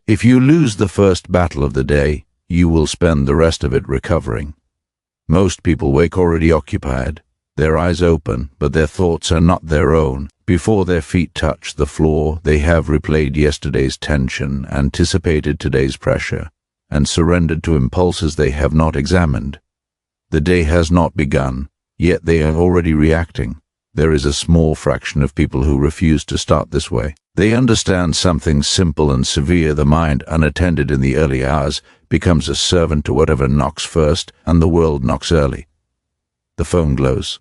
If you lose the first battle of the day, you will spend the rest of it recovering. Most people wake already occupied, their eyes open, but their thoughts are not their own. Before their feet touch the floor, they have replayed yesterday's tension, anticipated today's pressure, and surrendered to impulses they have not examined. The day has not begun, yet they are already reacting. There is a small fraction of people who refuse to start this way. They understand something simple and severe. The mind, unattended in the early hours, becomes a servant to whatever knocks first, and the world knocks early. The phone glows.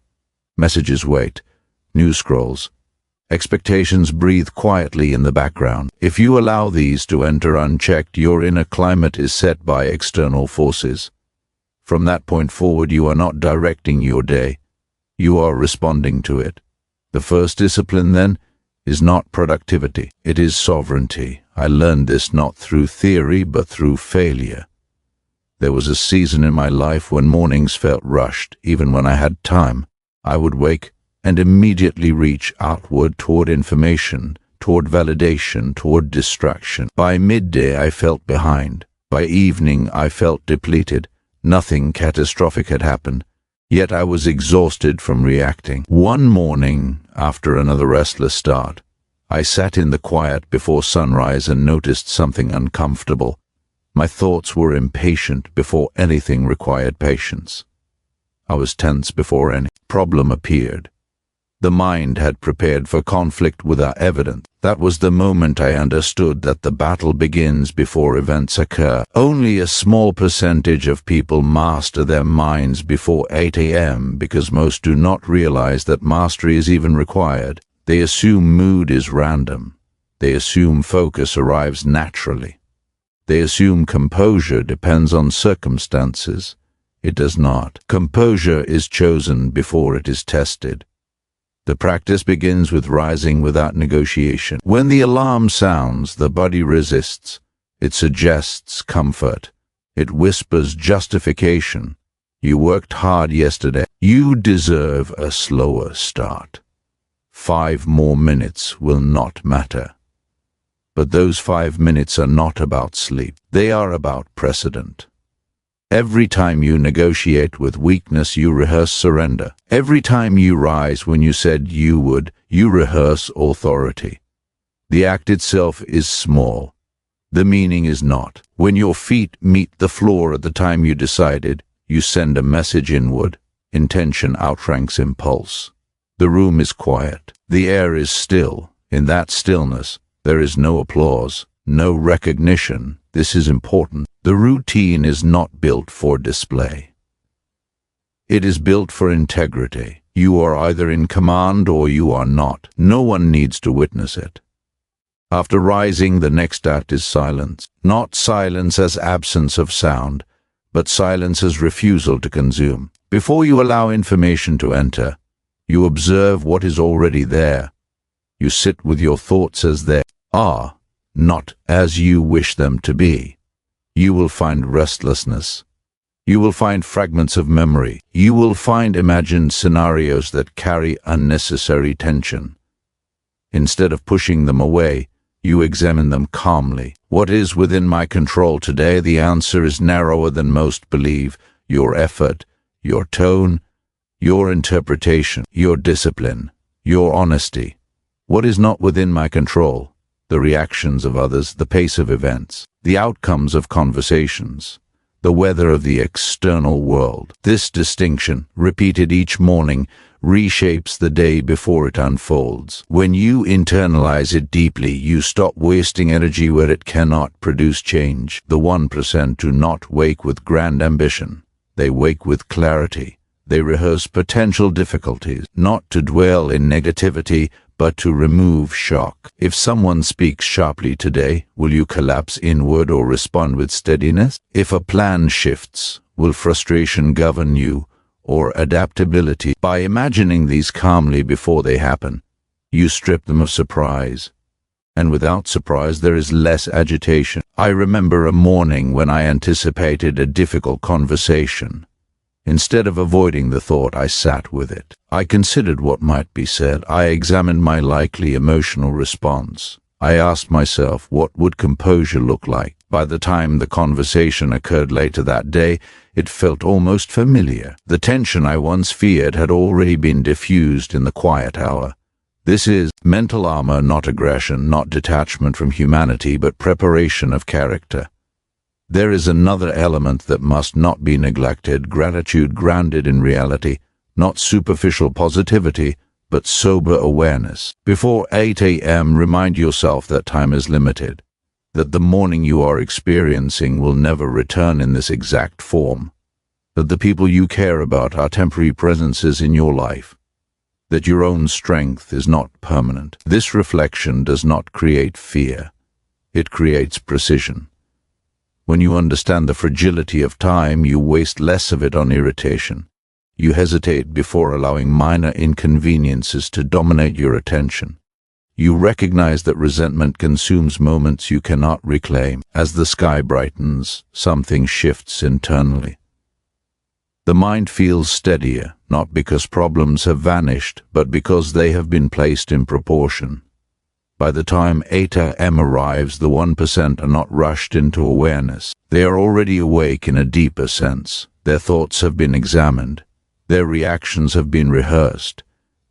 Messages wait. News scrolls. Expectations breathe quietly in the background. If you allow these to enter unchecked, your inner climate is set by external forces. From that point forward, you are not directing your day. You are responding to it. The first discipline, then, is not productivity. It is sovereignty. I learned this not through theory, but through failure. There was a season in my life when mornings felt rushed. Even when I had time, I would wake and immediately reach outward toward information, toward validation, toward distraction. By midday, I felt behind. By evening, I felt depleted. Nothing catastrophic had happened, yet I was exhausted from reacting. One morning, after another restless start, I sat in the quiet before sunrise and noticed something uncomfortable. My thoughts were impatient before anything required patience. I was tense before any problem appeared. The mind had prepared for conflict without evidence. That was the moment I understood that the battle begins before events occur. Only a small percentage of people master their minds before 8 a.m. because most do not realize that mastery is even required. They assume mood is random. They assume focus arrives naturally. They assume composure depends on circumstances. It does not. Composure is chosen before it is tested. The practice begins with rising without negotiation. When the alarm sounds, the body resists. It suggests comfort. It whispers justification. You worked hard yesterday. You deserve a slower start. 5 more minutes will not matter. But those 5 minutes are not about sleep. They are about precedent. Every time you negotiate with weakness, you rehearse surrender. Every time you rise when you said you would, you rehearse authority. The act itself is small. The meaning is not. When your feet meet the floor at the time you decided, you send a message inward. Intention outranks impulse. The room is quiet. The air is still. In that stillness, there is no applause, no recognition. This is important. The routine is not built for display. It is built for integrity. You are either in command or you are not. No one needs to witness it. After rising, the next act is silence. Not silence as absence of sound, but silence as refusal to consume. Before you allow information to enter, you observe what is already there. You sit with your thoughts as they are, not as you wish them to be. You will find restlessness. You will find fragments of memory. You will find imagined scenarios that carry unnecessary tension. Instead of pushing them away, you examine them calmly. What is within my control today? The answer is narrower than most believe. Your effort, your tone, your interpretation, your discipline, your honesty. What is not within my control? The reactions of others, the pace of events, the outcomes of conversations, the weather of the external world. This distinction, repeated each morning, reshapes the day before it unfolds. When you internalize it deeply, you stop wasting energy where it cannot produce change. The 1% do not wake with grand ambition. They wake with clarity. They rehearse potential difficulties, not to dwell in negativity, but to remove shock. If someone speaks sharply today, will you collapse inward or respond with steadiness? If a plan shifts, will frustration govern you or adaptability? By imagining these calmly before they happen, you strip them of surprise. And without surprise, there is less agitation. I remember a morning when I anticipated a difficult conversation. Instead of avoiding the thought, I sat with it. I considered what might be said. I examined my likely emotional response. I asked myself, what would composure look like? By the time the conversation occurred later that day, it felt almost familiar. The tension I once feared had already been diffused in the quiet hour. This is mental armor, not aggression, not detachment from humanity, but preparation of character. There is another element that must not be neglected: gratitude grounded in reality, not superficial positivity, but sober awareness. Before 8 a.m., remind yourself that time is limited, that the morning you are experiencing will never return in this exact form, that the people you care about are temporary presences in your life, that your own strength is not permanent. This reflection does not create fear. It creates precision. When you understand the fragility of time, you waste less of it on irritation. You hesitate before allowing minor inconveniences to dominate your attention. You recognize that resentment consumes moments you cannot reclaim. As the sky brightens, something shifts internally. The mind feels steadier, not because problems have vanished, but because they have been placed in proportion. By the time 8 a.m. arrives, the 1% are not rushed into awareness. They are already awake in a deeper sense. Their thoughts have been examined. Their reactions have been rehearsed.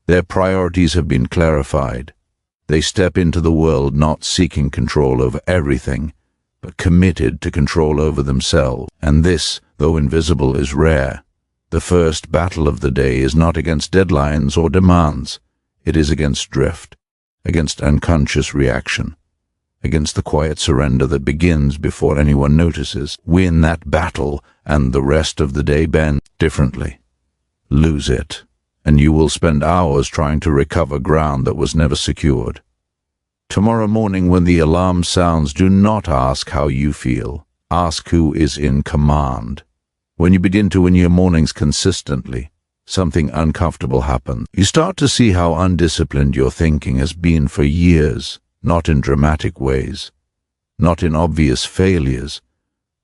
Their priorities have been clarified. They step into the world not seeking control over everything, but committed to control over themselves. And this, though invisible, is rare. The first battle of the day is not against deadlines or demands. It is against drift, against unconscious reaction, against the quiet surrender that begins before anyone notices. Win that battle, and the rest of the day bends differently. Lose it, and you will spend hours trying to recover ground that was never secured. Tomorrow morning, when the alarm sounds, do not ask how you feel. Ask who is in command. When you begin to win your mornings consistently, something uncomfortable happens. You start to see how undisciplined your thinking has been for years, not in dramatic ways, not in obvious failures,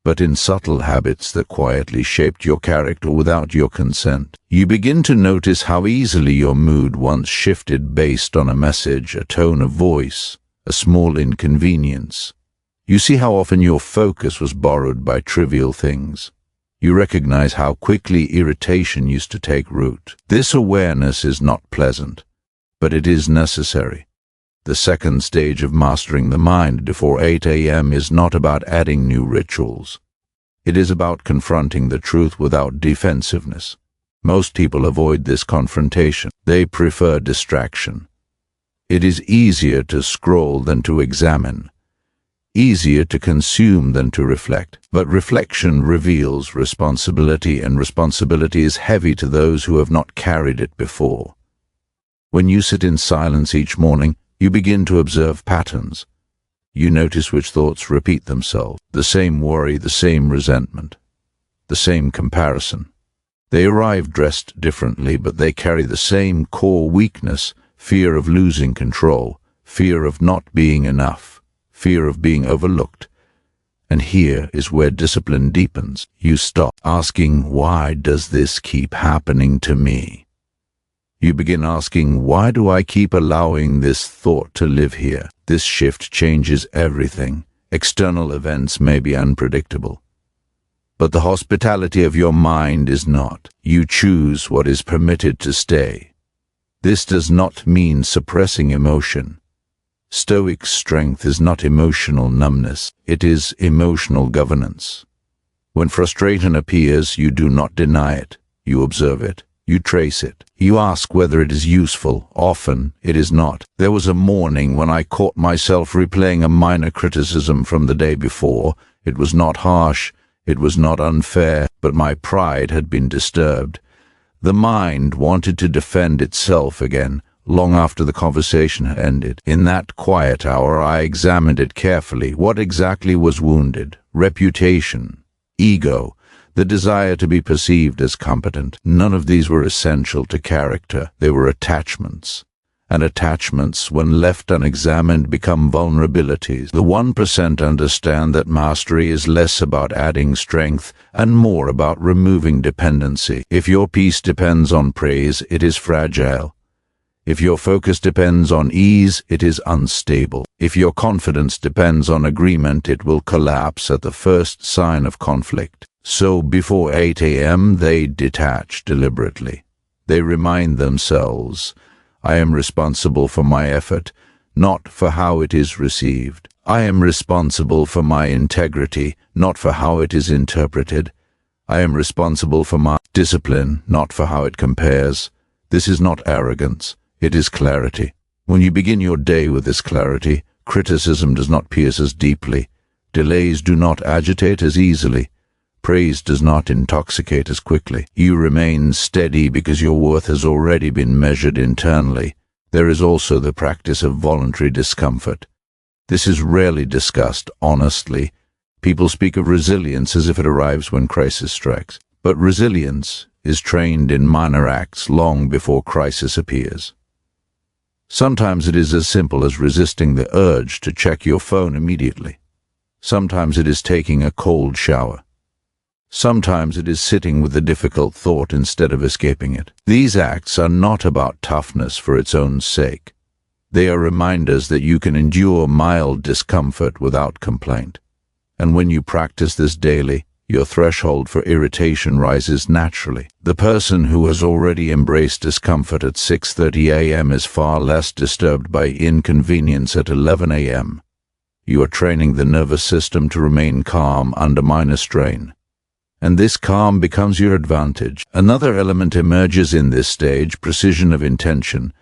but in subtle habits that quietly shaped your character without your consent. You begin to notice how easily your mood once shifted based on a message, a tone of voice, a small inconvenience. You see how often your focus was borrowed by trivial things. You recognize how quickly irritation used to take root. This awareness is not pleasant, but it is necessary. The second stage of mastering the mind before 8 a.m. is not about adding new rituals. It is about confronting the truth without defensiveness. Most people avoid this confrontation. They prefer distraction. It is easier to scroll than to examine, easier to consume than to reflect. But reflection reveals responsibility, and responsibility is heavy to those who have not carried it before. When you sit in silence each morning, you begin to observe patterns. You notice which thoughts repeat themselves, the same worry, the same resentment, the same comparison. They arrive dressed differently, but they carry the same core weakness: fear of losing control, fear of not being enough, fear of being overlooked. And here is where discipline deepens. You stop asking, why does this keep happening to me? You begin asking, why do I keep allowing this thought to live here? This shift changes everything. External events may be unpredictable, but the hospitality of your mind is not. You choose what is permitted to stay. This does not mean suppressing emotion. Stoic strength is not emotional numbness, it is emotional governance. When frustration appears, you do not deny it. You observe it. You trace it. You ask whether it is useful. Often it is not. There was a morning when I caught myself replaying a minor criticism from the day before. It was not harsh, it was not unfair, but my pride had been disturbed. The mind wanted to defend itself again, long after the conversation had ended. In that quiet hour, I examined it carefully. What exactly was wounded? Reputation, ego, the desire to be perceived as competent. None of these were essential to character. They were attachments. And attachments, when left unexamined, become vulnerabilities. The 1% understand that mastery is less about adding strength and more about removing dependency. If your peace depends on praise, it is fragile. If your focus depends on ease, it is unstable. If your confidence depends on agreement, it will collapse at the first sign of conflict. So before 8 a.m., they detach deliberately. They remind themselves, I am responsible for my effort, not for how it is received. I am responsible for my integrity, not for how it is interpreted. I am responsible for my discipline, not for how it compares. This is not arrogance. It is clarity. When you begin your day with this clarity, criticism does not pierce as deeply. Delays do not agitate as easily. Praise does not intoxicate as quickly. You remain steady because your worth has already been measured internally. There is also the practice of voluntary discomfort. This is rarely discussed honestly. People speak of resilience as if it arrives when crisis strikes. But resilience is trained in minor acts long before crisis appears. Sometimes it is as simple as resisting the urge to check your phone immediately. Sometimes it is taking a cold shower. Sometimes it is sitting with the difficult thought instead of escaping it. These acts are not about toughness for its own sake. They are reminders that you can endure mild discomfort without complaint. And when you practice this daily, your threshold for irritation rises naturally. The person who has already embraced discomfort at 6:30 a.m. is far less disturbed by inconvenience at 11 a.m. You are training the nervous system to remain calm under minor strain. And this calm becomes your advantage. Another element emerges in this stage, precision of intention.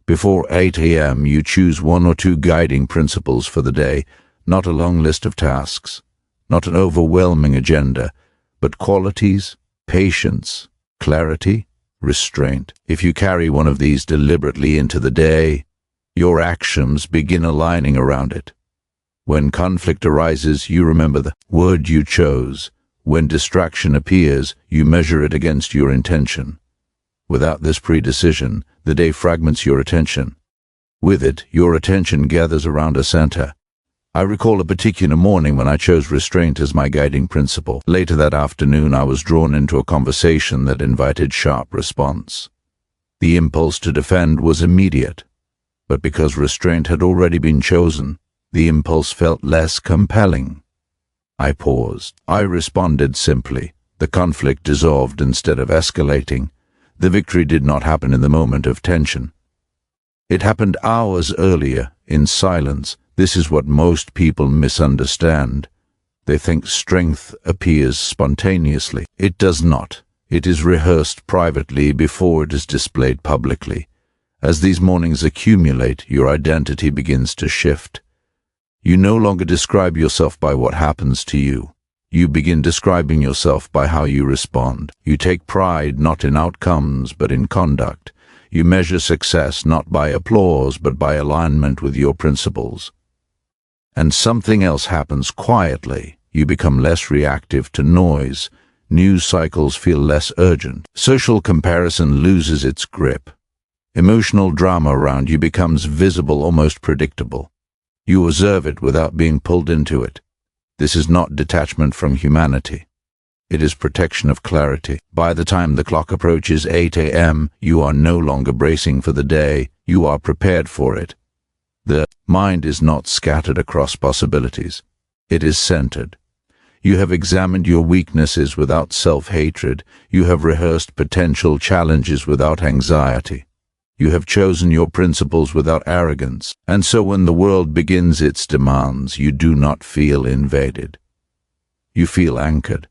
Before 8 a.m., you choose one or two guiding principles for the day, not a long list of tasks. Not an overwhelming agenda, but qualities, patience, clarity, restraint. If you carry one of these deliberately into the day, your actions begin aligning around it. When conflict arises, you remember the word you chose. When distraction appears, you measure it against your intention. Without this predecision, the day fragments your attention. With it, your attention gathers around a center. I recall a particular morning when I chose restraint as my guiding principle. Later that afternoon, I was drawn into a conversation that invited sharp response. The impulse to defend was immediate, but because restraint had already been chosen, the impulse felt less compelling. I paused. I responded simply. The conflict dissolved instead of escalating. The victory did not happen in the moment of tension. It happened hours earlier, in silence. This is what most people misunderstand. They think strength appears spontaneously. It does not. It is rehearsed privately before it is displayed publicly. As these mornings accumulate, your identity begins to shift. You no longer describe yourself by what happens to you. You begin describing yourself by how you respond. You take pride not in outcomes, but in conduct. You measure success not by applause, but by alignment with your principles. And something else happens quietly. You become less reactive to noise. News cycles feel less urgent. Social comparison loses its grip. Emotional drama around you becomes visible, almost predictable. You observe it without being pulled into it. This is not detachment from humanity. It is protection of clarity. By the time the clock approaches 8 a.m., you are no longer bracing for the day. You are prepared for it. The mind is not scattered across possibilities. It is centered. You have examined your weaknesses without self-hatred. You have rehearsed potential challenges without anxiety. You have chosen your principles without arrogance. And so when the world begins its demands, you do not feel invaded. You feel anchored.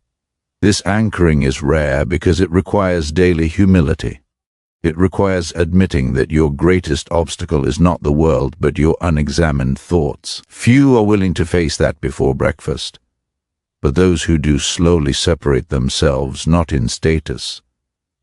This anchoring is rare because it requires daily humility. It requires admitting that your greatest obstacle is not the world, but your unexamined thoughts. Few are willing to face that before breakfast. But those who do slowly separate themselves, not in status,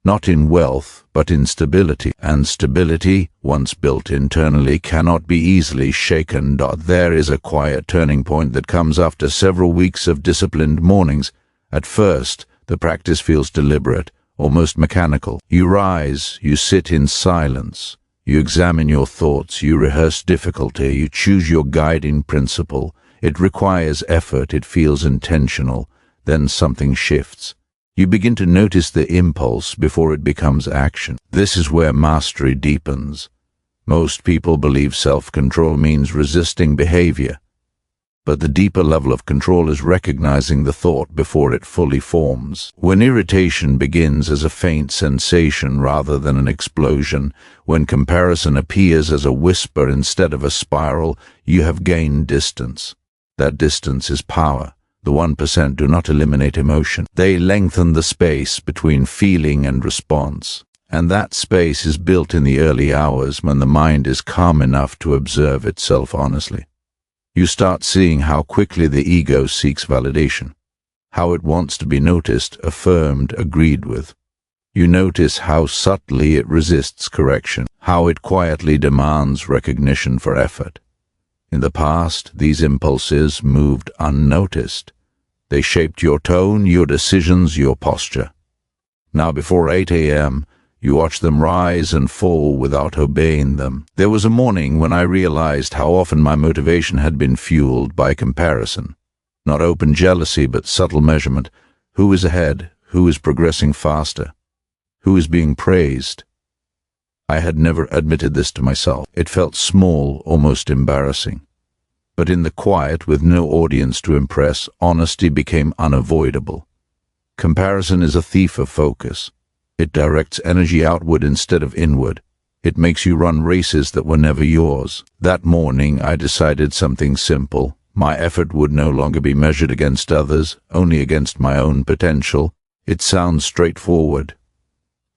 not in wealth, but in stability. And stability, once built internally, cannot be easily shaken. There is a quiet turning point that comes after several weeks of disciplined mornings. At first, the practice feels deliberate, almost mechanical. You rise, you sit in silence, you examine your thoughts, you rehearse difficulty, you choose your guiding principle. It requires effort, it feels intentional. Then something shifts. You begin to notice the impulse before it becomes action. This is where mastery deepens. Most people believe self-control means resisting behavior, but the deeper level of control is recognizing the thought before it fully forms. When irritation begins as a faint sensation rather than an explosion, when comparison appears as a whisper instead of a spiral, you have gained distance. That distance is power. The 1% do not eliminate emotion. They lengthen the space between feeling and response. And that space is built in the early hours when the mind is calm enough to observe itself honestly. You start seeing how quickly the ego seeks validation, how it wants to be noticed, affirmed, agreed with. You notice how subtly it resists correction, how it quietly demands recognition for effort. In the past, these impulses moved unnoticed. They shaped your tone, your decisions, your posture. Now before 8 a.m., you watch them rise and fall without obeying them. There was a morning when I realized how often my motivation had been fueled by comparison. Not open jealousy, but subtle measurement. Who is ahead? Who is progressing faster? Who is being praised? I had never admitted this to myself. It felt small, almost embarrassing. But in the quiet, with no audience to impress, honesty became unavoidable. Comparison is a thief of focus. It directs energy outward instead of inward. It makes you run races that were never yours. That morning, I decided something simple. My effort would no longer be measured against others, only against my own potential. It sounds straightforward.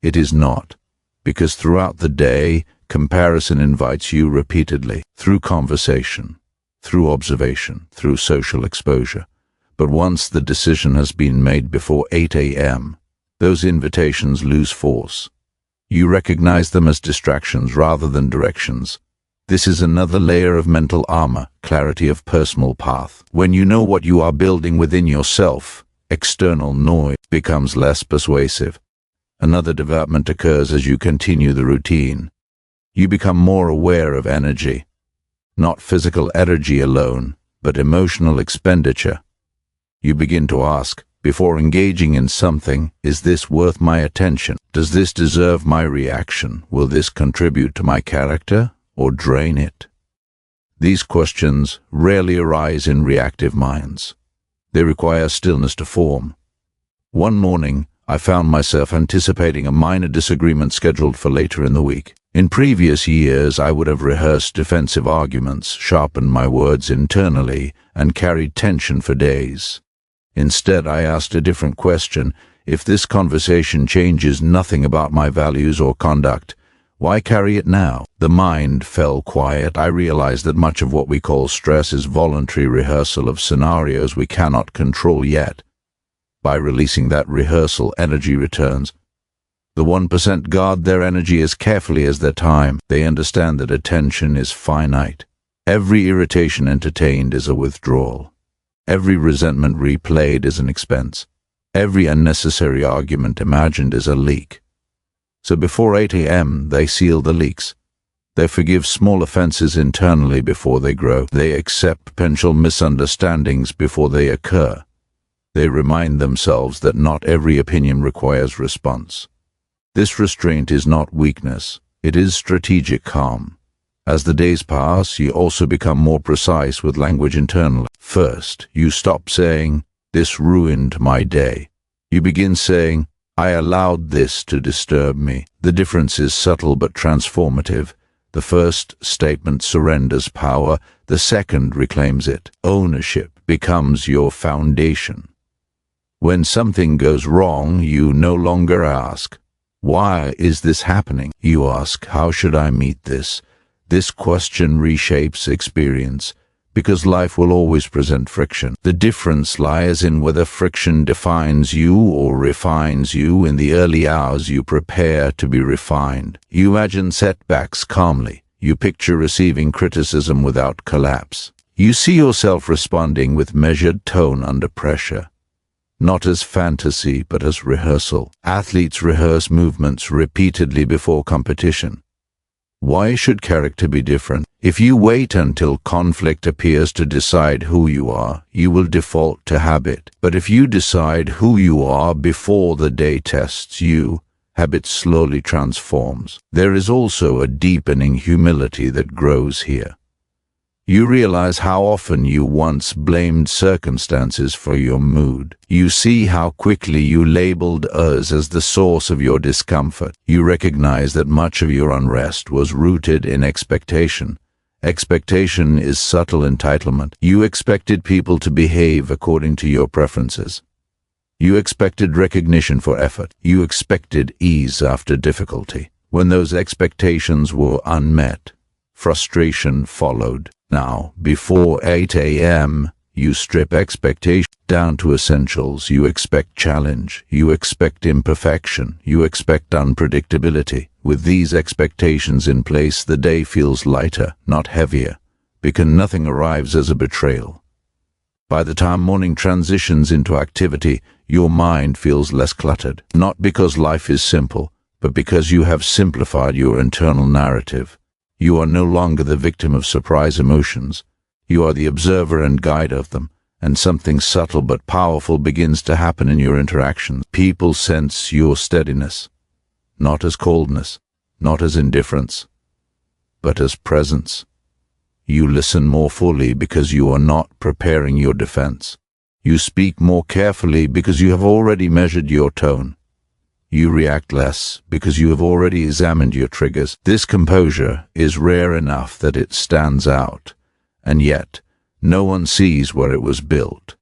It is not, because throughout the day, comparison invites you repeatedly, through conversation, through observation, through social exposure. But once the decision has been made before 8 a.m., those invitations lose force. You recognize them as distractions rather than directions. This is another layer of mental armor, clarity of personal path. When you know what you are building within yourself, external noise becomes less persuasive. Another development occurs as you continue the routine. You become more aware of energy. Not physical energy alone, but emotional expenditure. You begin to ask, before engaging in something, is this worth my attention? Does this deserve my reaction? Will this contribute to my character or drain it? These questions rarely arise in reactive minds. They require stillness to form. One morning, I found myself anticipating a minor disagreement scheduled for later in the week. In previous years, I would have rehearsed defensive arguments, sharpened my words internally, and carried tension for days. Instead, I asked a different question. If this conversation changes nothing about my values or conduct, why carry it now? The mind fell quiet. I realized that much of what we call stress is voluntary rehearsal of scenarios we cannot control yet. By releasing that rehearsal, energy returns. The 1% guard their energy as carefully as their time. They understand that attention is finite. Every irritation entertained is a withdrawal. Every resentment replayed is an expense. Every unnecessary argument imagined is a leak. So before 8 a.m., they seal the leaks. They forgive small offenses internally before they grow. They accept potential misunderstandings before they occur. They remind themselves that not every opinion requires response. This restraint is not weakness. It is strategic calm. As the days pass, you also become more precise with language internally. First, you stop saying, "This ruined my day." You begin saying, "I allowed this to disturb me." The difference is subtle but transformative. The first statement surrenders power. The second reclaims it. Ownership becomes your foundation. When something goes wrong, you no longer ask, "Why is this happening?" You ask, "How should I meet this?" This question reshapes experience, because life will always present friction. The difference lies in whether friction defines you or refines you. In the early hours, you prepare to be refined. You imagine setbacks calmly. You picture receiving criticism without collapse. You see yourself responding with measured tone under pressure. Not as fantasy, but as rehearsal. Athletes rehearse movements repeatedly before competition. Why should character be different? If you wait until conflict appears to decide who you are, you will default to habit. But if you decide who you are before the day tests you, habit slowly transforms. There is also a deepening humility that grows here. You realize how often you once blamed circumstances for your mood. You see how quickly you labeled others as the source of your discomfort. You recognize that much of your unrest was rooted in expectation. Expectation is subtle entitlement. You expected people to behave according to your preferences. You expected recognition for effort. You expected ease after difficulty. When those expectations were unmet, frustration followed. Now, before 8 a.m., you strip expectation down to essentials. You expect challenge. You expect imperfection. You expect unpredictability. With these expectations in place, the day feels lighter, not heavier, because nothing arrives as a betrayal. By the time morning transitions into activity, your mind feels less cluttered, not because life is simple, but because you have simplified your internal narrative. You are no longer the victim of surprise emotions. You are the observer and guide of them, and something subtle but powerful begins to happen in your interactions. People sense your steadiness, not as coldness, not as indifference, but as presence. You listen more fully because you are not preparing your defense. You speak more carefully because you have already measured your tone. You react less because you have already examined your triggers. This composure is rare enough that it stands out, and yet no one sees where it was built.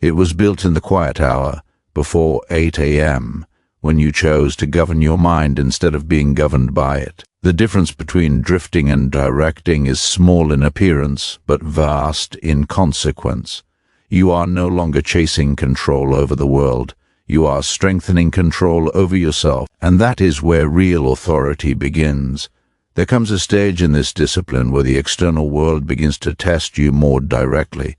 It was built in the quiet hour, before 8 a.m., when you chose to govern your mind instead of being governed by it. The difference between drifting and directing is small in appearance, but vast in consequence. You are no longer chasing control over the world. You are strengthening control over yourself, and that is where real authority begins. There comes a stage in this discipline where the external world begins to test you more directly.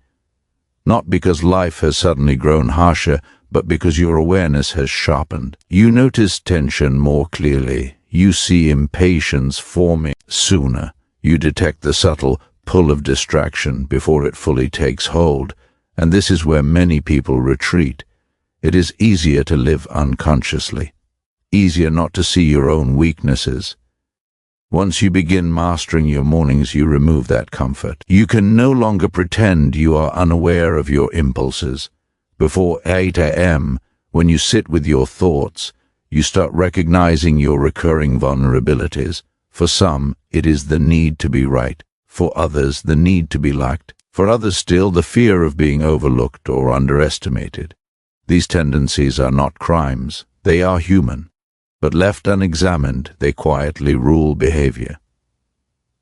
Not because life has suddenly grown harsher, but because your awareness has sharpened. You notice tension more clearly. You see impatience forming sooner. You detect the subtle pull of distraction before it fully takes hold, and this is where many people retreat. It is easier to live unconsciously, easier not to see your own weaknesses. Once you begin mastering your mornings, you remove that comfort. You can no longer pretend you are unaware of your impulses. Before 8 a.m., when you sit with your thoughts, you start recognizing your recurring vulnerabilities. For some, it is the need to be right. For others, the need to be liked. For others still, the fear of being overlooked or underestimated. These tendencies are not crimes, they are human, but left unexamined, they quietly rule behavior.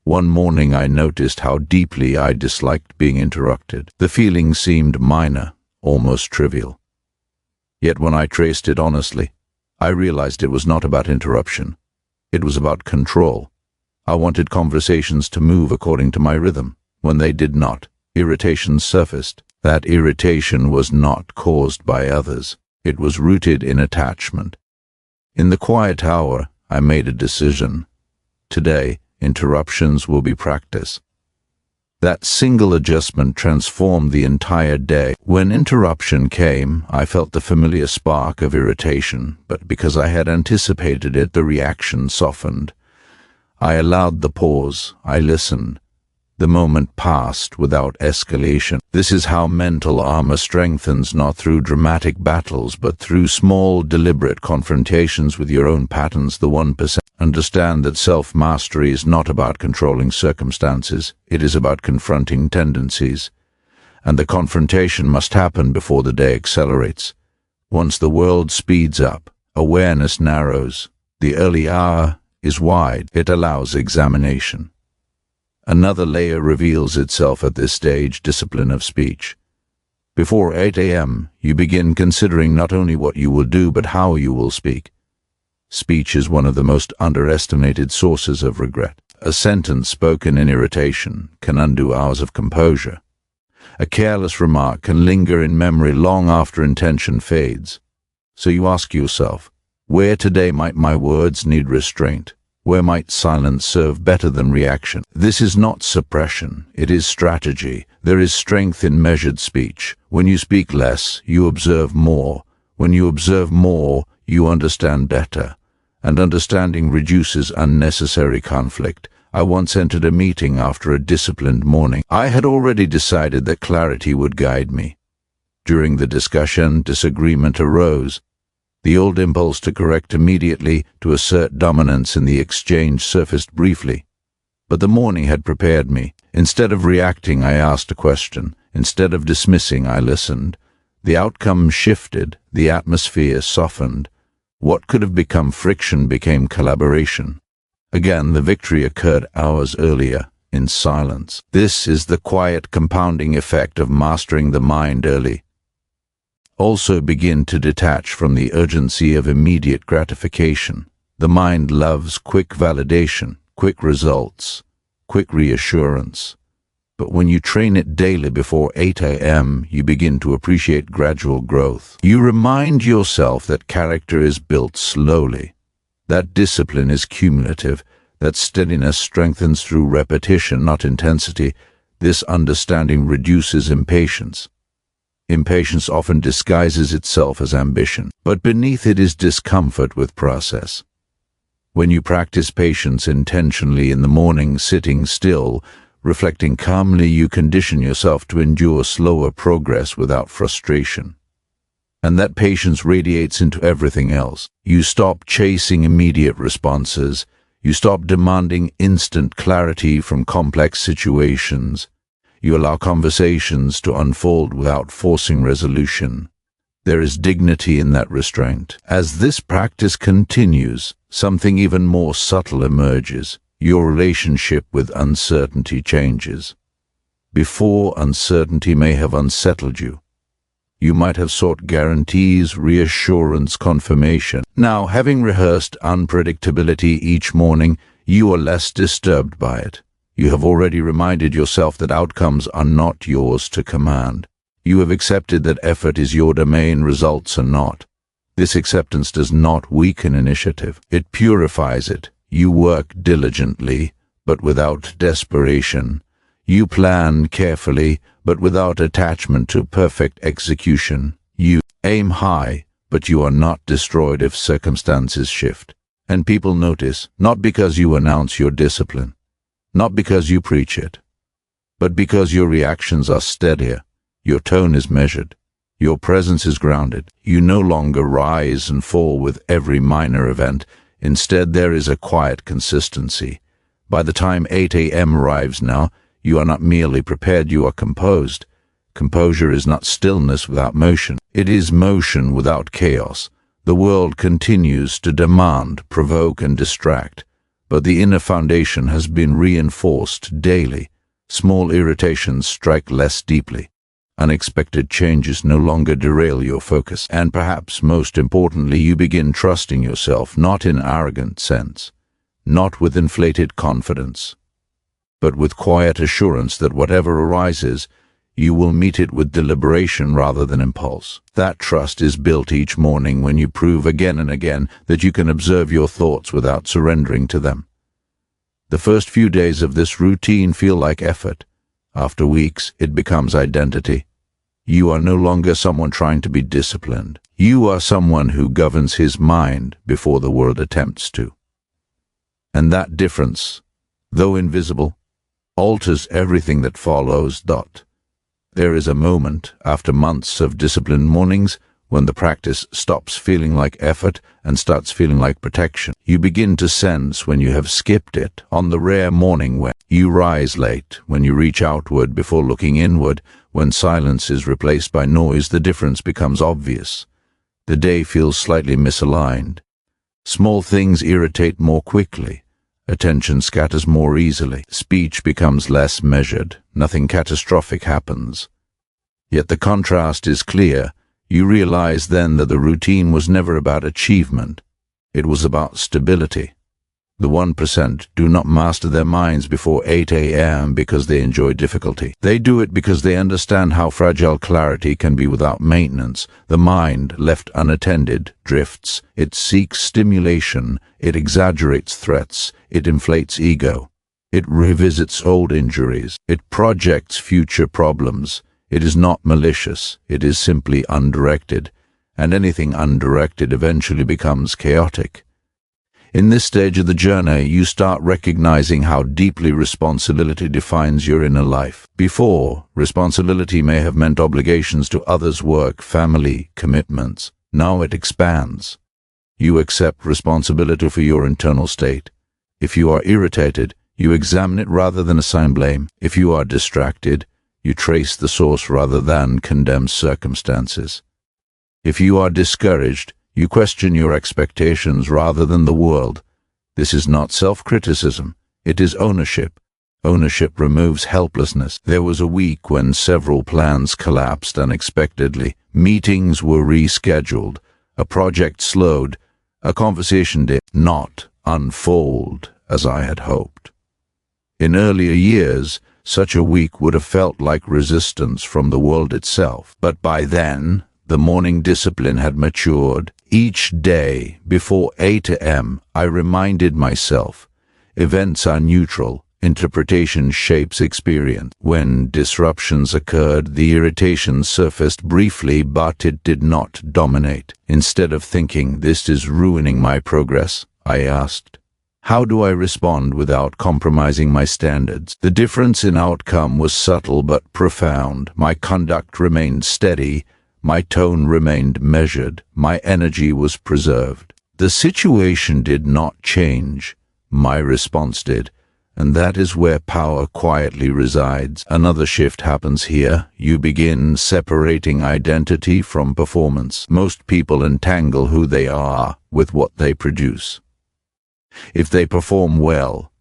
One morning I noticed how deeply I disliked being interrupted. The feeling seemed minor, almost trivial. Yet when I traced it honestly, I realized it was not about interruption. It was about control. I wanted conversations to move according to my rhythm. When they did not, irritation surfaced. That irritation was not caused by others. It was rooted in attachment. In the quiet hour, I made a decision. Today, interruptions will be practice. That single adjustment transformed the entire day. When interruption came, I felt the familiar spark of irritation, but because I had anticipated it, the reaction softened. I allowed the pause. I listened. The moment passed without escalation. This is how mental armor strengthens, not through dramatic battles, but through small, deliberate confrontations with your own patterns. The 1%. Understand that self-mastery is not about controlling circumstances. It is about confronting tendencies. And the confrontation must happen before the day accelerates. Once the world speeds up, awareness narrows. The early hour is wide. It allows examination. Another layer reveals itself at this stage: discipline of speech. Before 8 a.m., you begin considering not only what you will do, but how you will speak. Speech is one of the most underestimated sources of regret. A sentence spoken in irritation can undo hours of composure. A careless remark can linger in memory long after intention fades. So you ask yourself, where today might my words need restraint? Where might silence serve better than reaction? This is not suppression, it is strategy. There is strength in measured speech. When you speak less, you observe more. When you observe more, you understand better. and understanding reduces unnecessary conflict. I once entered a meeting after a disciplined morning. I had already decided that clarity would guide me. During the discussion, disagreement arose. The old impulse to correct immediately, to assert dominance in the exchange, surfaced briefly. But the morning had prepared me. Instead of reacting, I asked a question. Instead of dismissing, I listened. The outcome shifted, the atmosphere softened. What could have become friction became collaboration. Again, the victory occurred hours earlier, in silence. This is the quiet compounding effect of mastering the mind early. Also begin to detach from the urgency of immediate gratification. The mind loves quick validation, quick results, quick reassurance. But when you train it daily before 8 a.m., you begin to appreciate gradual growth. You remind yourself that character is built slowly, that discipline is cumulative, that steadiness strengthens through repetition, not intensity. This understanding reduces impatience. Impatience often disguises itself as ambition, but beneath it is discomfort with process. When you practice patience intentionally in the morning, sitting still, reflecting calmly, you condition yourself to endure slower progress without frustration. And that patience radiates into everything else. You stop chasing immediate responses. You stop demanding instant clarity from complex situations. You allow conversations to unfold without forcing resolution. There is dignity in that restraint. As this practice continues, something even more subtle emerges. Your relationship with uncertainty changes. Before, uncertainty may have unsettled you. You might have sought guarantees, reassurance, confirmation. Now, having rehearsed unpredictability each morning, you are less disturbed by it. You have already reminded yourself that outcomes are not yours to command. You have accepted that effort is your domain, results are not. This acceptance does not weaken initiative. It purifies it. You work diligently, but without desperation. You plan carefully, but without attachment to perfect execution. You aim high, but you are not destroyed if circumstances shift. And people notice, not because you announce your discipline, not because you preach it, but because your reactions are steadier, your tone is measured, your presence is grounded. You no longer rise and fall with every minor event. Instead, there is a quiet consistency. By the time 8 a.m. arrives now, you are not merely prepared, you are composed. Composure is not stillness without motion. It is motion without chaos. The world continues to demand, provoke, and distract, but the inner foundation has been reinforced daily. Small irritations strike less deeply. Unexpected changes no longer derail your focus. And perhaps most importantly, you begin trusting yourself, not in arrogant sense, not with inflated confidence, but with quiet assurance that whatever arises, you will meet it with deliberation rather than impulse. That trust is built each morning when you prove again and again that you can observe your thoughts without surrendering to them. The first few days of this routine feel like effort. After weeks, it becomes identity. You are no longer someone trying to be disciplined. You are someone who governs his mind before the world attempts to. And that difference, though invisible, alters everything that follows. There is a moment, after months of disciplined mornings, when the practice stops feeling like effort and starts feeling like protection. You begin to sense when you have skipped it. On the rare morning when you rise late, when you reach outward before looking inward, when silence is replaced by noise, the difference becomes obvious. The day feels slightly misaligned. Small things irritate more quickly. Attention scatters more easily. Speech becomes less measured. Nothing catastrophic happens. Yet the contrast is clear. You realize then that the routine was never about achievement. It was about stability. The 1% do not master their minds before 8 a.m. because they enjoy difficulty. They do it because they understand how fragile clarity can be without maintenance. The mind, left unattended, drifts. It seeks stimulation. It exaggerates threats. It inflates ego. It revisits old injuries. It projects future problems. It is not malicious. It is simply undirected. And anything undirected eventually becomes chaotic. In this stage of the journey, you start recognizing how deeply responsibility defines your inner life. Before, responsibility may have meant obligations to others' work, family, commitments. Now it expands. You accept responsibility for your internal state. If you are irritated, you examine it rather than assign blame. If you are distracted, you trace the source rather than condemn circumstances. If you are discouraged, you question your expectations rather than the world. This is not self-criticism, it is ownership. Ownership removes helplessness. There was a week when several plans collapsed unexpectedly. Meetings were rescheduled, a project slowed, a conversation did not unfold as I had hoped. In earlier years, such a week would have felt like resistance from the world itself, but by then, the morning discipline had matured. Each day, before 8 a.m., I reminded myself, events are neutral, interpretation shapes experience. When disruptions occurred, the irritation surfaced briefly, but it did not dominate. Instead of thinking, this is ruining my progress, I asked, how do I respond without compromising my standards? The difference in outcome was subtle but profound. My conduct remained steady. My tone remained measured. My energy was preserved. The situation did not change. My response did. And that is where power quietly resides. Another shift happens here. You begin separating identity from performance. Most people entangle who they are with what they produce. If they perform well,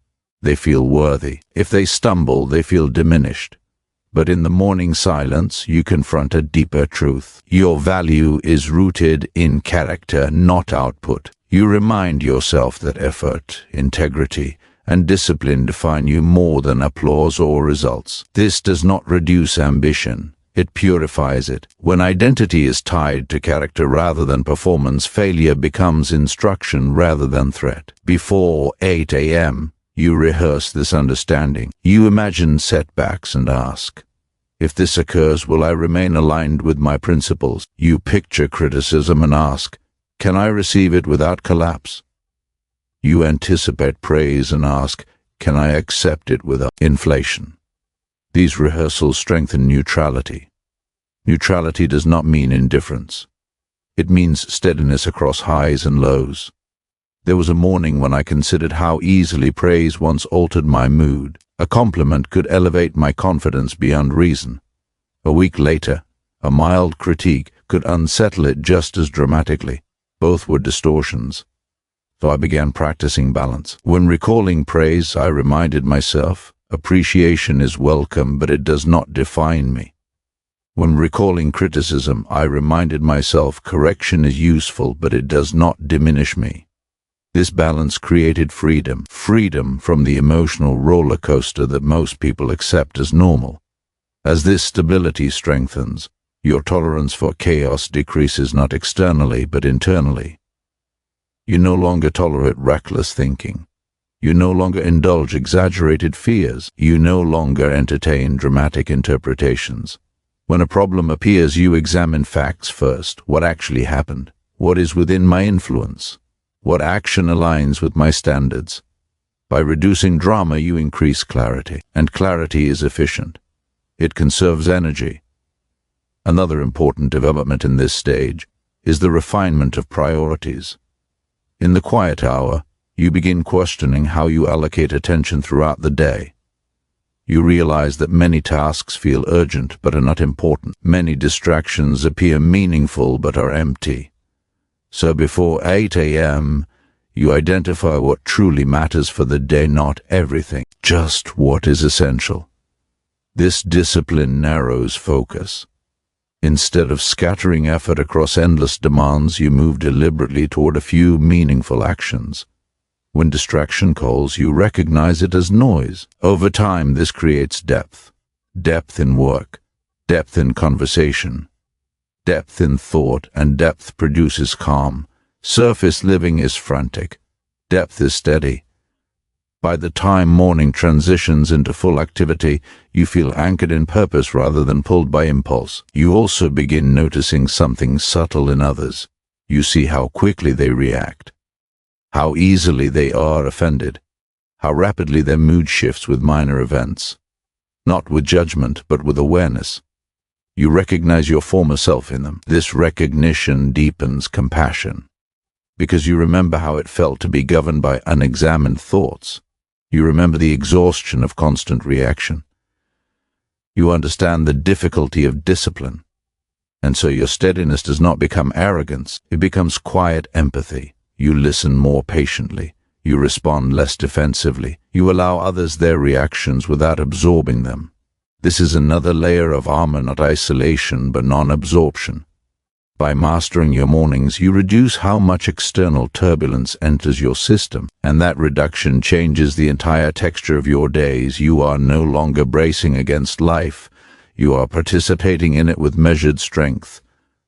they feel worthy. If they stumble, they feel diminished. But in the morning silence, you confront a deeper truth. Your value is rooted in character, not output. You remind yourself that effort, integrity, and discipline define you more than applause or results. This does not reduce ambition. It purifies it. When identity is tied to character rather than performance, failure becomes instruction rather than threat. Before 8 a.m., you rehearse this understanding. You imagine setbacks and ask, if this occurs, will I remain aligned with my principles? You picture criticism and ask, can I receive it without collapse? You anticipate praise and ask, can I accept it without inflation? These rehearsals strengthen neutrality. Neutrality does not mean indifference. It means steadiness across highs and lows. There was a morning when I considered how easily praise once altered my mood. A compliment could elevate my confidence beyond reason. A week later, a mild critique could unsettle it just as dramatically. Both were distortions. So I began practicing balance. When recalling praise, I reminded myself, appreciation is welcome, but it does not define me. When recalling criticism, I reminded myself, correction is useful, but it does not diminish me. This balance created freedom. Freedom from the emotional roller coaster that most people accept as normal. As this stability strengthens, your tolerance for chaos decreases not externally, but internally. You no longer tolerate reckless thinking. You no longer indulge exaggerated fears. You no longer entertain dramatic interpretations. When a problem appears, you examine facts first. What actually happened? What is within my influence? What action aligns with my standards? By reducing drama, you increase clarity, and clarity is efficient. It conserves energy. Another important development in this stage is the refinement of priorities. In the quiet hour, you begin questioning how you allocate attention throughout the day. You realize that many tasks feel urgent but are not important. Many distractions appear meaningful but are empty. So before 8 a.m., you identify what truly matters for the day, not everything, just what is essential. This discipline narrows focus. Instead of scattering effort across endless demands, you move deliberately toward a few meaningful actions. When distraction calls, you recognize it as noise. Over time, this creates depth. Depth in work, depth in conversation, depth in thought, and depth produces calm. Surface living is frantic. Depth is steady. By the time morning transitions into full activity, you feel anchored in purpose rather than pulled by impulse. You also begin noticing something subtle in others. You see how quickly they react, how easily they are offended, how rapidly their mood shifts with minor events. Not with judgment, but with awareness. You recognize your former self in them. This recognition deepens compassion, because you remember how it felt to be governed by unexamined thoughts. You remember the exhaustion of constant reaction. You understand the difficulty of discipline, and so your steadiness does not become arrogance. It becomes quiet empathy. You listen more patiently. You respond less defensively. You allow others their reactions without absorbing them. This is another layer of armor, not isolation, but non-absorption. By mastering your mornings, you reduce how much external turbulence enters your system, and that reduction changes the entire texture of your days. You are no longer bracing against life. You are participating in it with measured strength.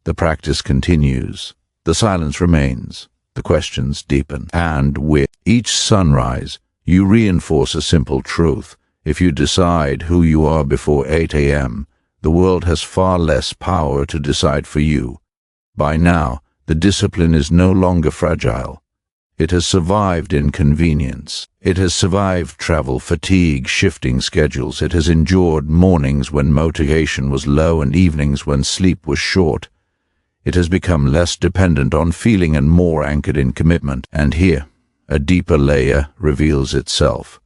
The practice continues. The silence remains. The questions deepen. And with each sunrise, you reinforce a simple truth. If you decide who you are before 8 a.m., the world has far less power to decide for you. By now, the discipline is no longer fragile. It has survived inconvenience. It has survived travel, fatigue, shifting schedules. It has endured mornings when motivation was low and evenings when sleep was short. It has become less dependent on feeling and more anchored in commitment. And here, a deeper layer reveals itself.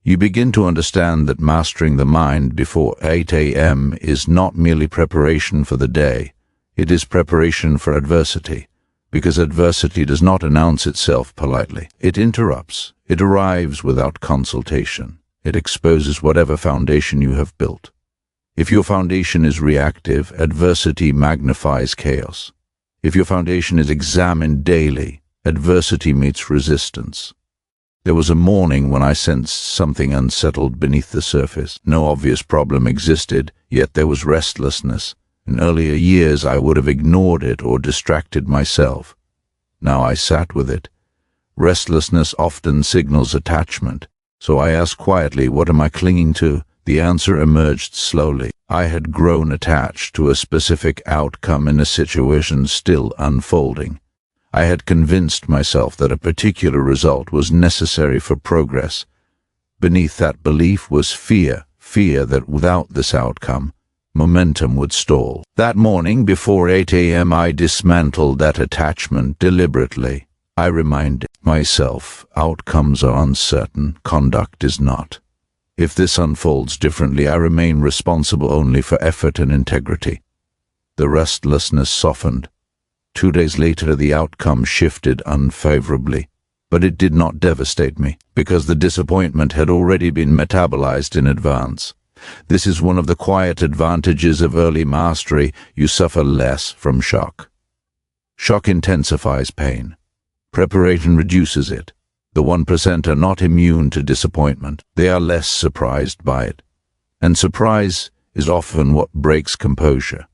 You begin to understand that mastering the mind before 8 a.m. is not merely preparation for the day. It is preparation for adversity, because adversity does not announce itself politely. It interrupts. It arrives without consultation. It exposes whatever foundation you have built. If your foundation is reactive, adversity magnifies chaos. If your foundation is examined daily, adversity meets resistance. There was a morning when I sensed something unsettled beneath the surface. No obvious problem existed, yet there was restlessness. In earlier years, I would have ignored it or distracted myself. Now I sat with it. Restlessness often signals attachment, so I asked quietly, what am I clinging to? The answer emerged slowly. I had grown attached to a specific outcome in a situation still unfolding. I had convinced myself that a particular result was necessary for progress. Beneath that belief was fear that without this outcome, momentum would stall. That morning, before 8 a.m., I dismantled that attachment deliberately. I reminded myself, outcomes are uncertain, conduct is not. If this unfolds differently, I remain responsible only for effort and integrity. The restlessness softened. 2 days later, the outcome shifted unfavorably, but it did not devastate me, because the disappointment had already been metabolized in advance. This is one of the quiet advantages of early mastery. You suffer less from shock. Shock intensifies pain. Preparation reduces it. The 1% are not immune to disappointment. They are less surprised by it. And surprise is often what breaks composure.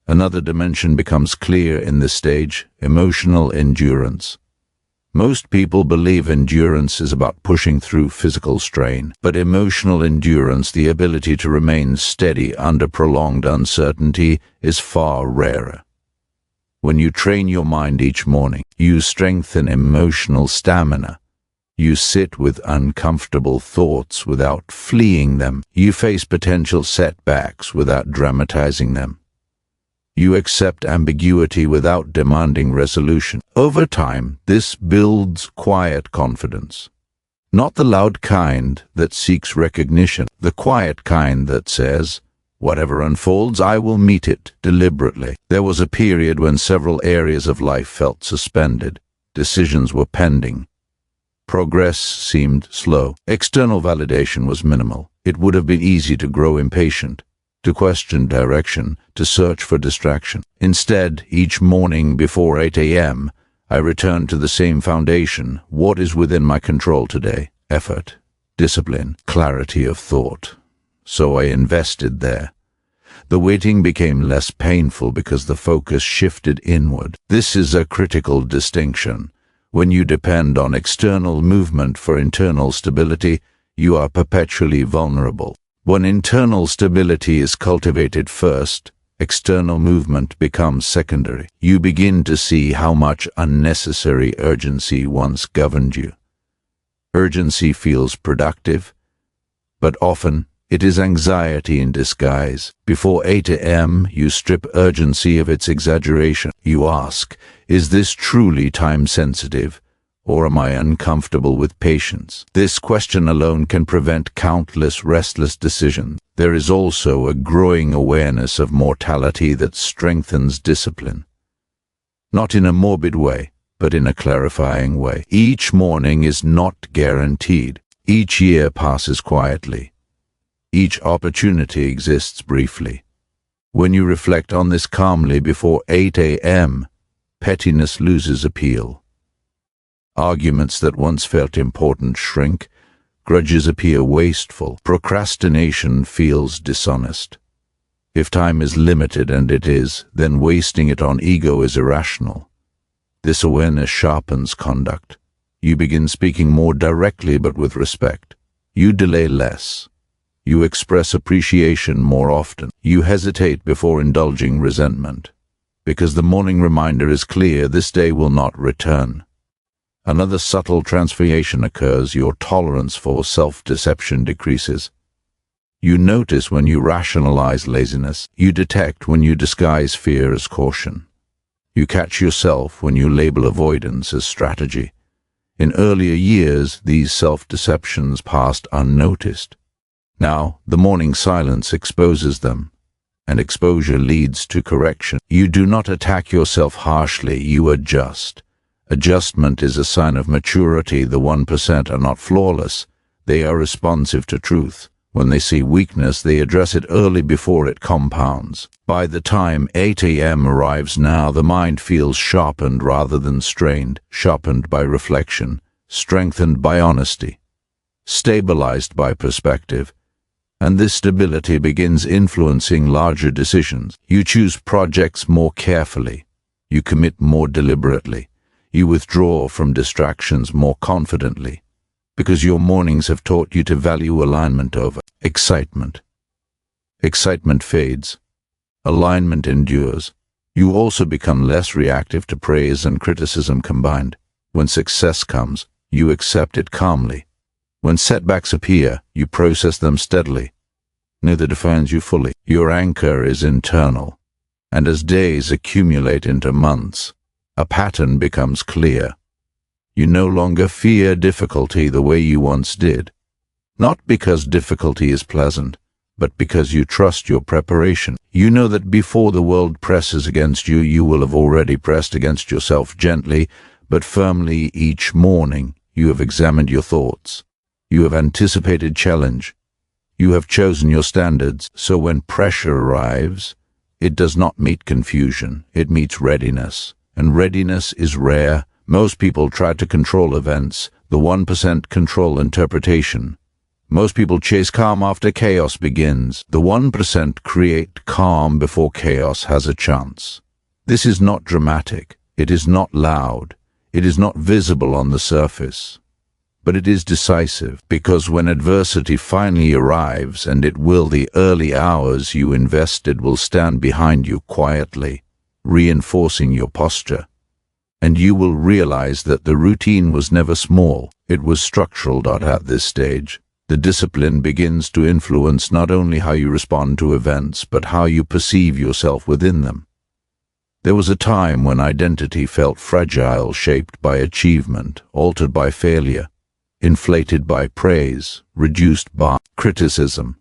Another dimension becomes clear in this stage: emotional endurance. Most people believe endurance is about pushing through physical strain, but emotional endurance, the ability to remain steady under prolonged uncertainty, is far rarer. When you train your mind each morning, you strengthen emotional stamina. You sit with uncomfortable thoughts without fleeing them. You face potential setbacks without dramatizing them. You accept ambiguity without demanding resolution. Over time, this builds quiet confidence. Not the loud kind that seeks recognition, the quiet kind that says, whatever unfolds, I will meet it deliberately. There was a period when several areas of life felt suspended. Decisions were pending. Progress seemed slow. External validation was minimal. It would have been easy to grow impatient, to question direction, to search for distraction. Instead, each morning before 8 a.m., I returned to the same foundation. What is within my control today? Effort, discipline, clarity of thought. So I invested there. The waiting became less painful because the focus shifted inward. This is a critical distinction. When you depend on external movement for internal stability, you are perpetually vulnerable. When internal stability is cultivated first, External movement becomes secondary. You begin to see how much unnecessary urgency once governed you. Urgency feels productive, but often it is anxiety in disguise. Before 8 a.m., you strip urgency of its exaggeration. You ask, is this truly time-sensitive, or am I uncomfortable with patience? This question alone can prevent countless restless decisions. There is also a growing awareness of mortality that strengthens discipline. Not in a morbid way, but in a clarifying way. Each morning is not guaranteed. Each year passes quietly. Each opportunity exists briefly. When you reflect on this calmly before 8 a.m., pettiness loses appeal. Arguments that once felt important shrink. Grudges appear wasteful. Procrastination feels dishonest. If time is limited, and it is, then wasting it on ego is irrational. This awareness sharpens conduct. You begin speaking more directly but with respect. You delay less. You express appreciation more often. You hesitate before indulging resentment. Because the morning reminder is clear, this day will not return. Another subtle transformation occurs. Your tolerance for self-deception decreases. You notice when you rationalize laziness. You detect when you disguise fear as caution. You catch yourself when you label avoidance as strategy. In earlier years, these self-deceptions passed unnoticed. Now, the morning silence exposes them, and exposure leads to correction. You do not attack yourself harshly, you adjust. Adjustment is a sign of maturity. The 1% are not flawless. They are responsive to truth. When they see weakness, they address it early before it compounds. By the time 8 a.m. arrives now, the mind feels sharpened rather than strained, sharpened by reflection, strengthened by honesty, stabilized by perspective. And this stability begins influencing larger decisions. You choose projects more carefully. You commit more deliberately. You withdraw from distractions more confidently, because your mornings have taught you to value alignment over excitement. Excitement fades. Alignment endures. You also become less reactive to praise and criticism combined. When success comes, you accept it calmly. When setbacks appear, you process them steadily. Neither defines you fully. Your anchor is internal, and as days accumulate into months, a pattern becomes clear. You no longer fear difficulty the way you once did. Not because difficulty is pleasant, but because you trust your preparation. You know that before the world presses against you, you will have already pressed against yourself gently, but firmly. Each morning. You have examined your thoughts. You have anticipated challenge. You have chosen your standards. So when pressure arrives, it does not meet confusion, it meets readiness. And readiness is rare. Most people try to control events. The 1% control interpretation. Most people chase calm after chaos begins. The 1% create calm before chaos has a chance. This is not dramatic. It is not loud. It is not visible on the surface. But it is decisive, because when adversity finally arrives, and it will, the early hours you invested will stand behind you quietly, reinforcing your posture. And you will realize that the routine was never small, it was structural. At this stage, the discipline begins to influence not only how you respond to events, but how you perceive yourself within them. There was a time when identity felt fragile, shaped by achievement, altered by failure, inflated by praise, reduced by criticism.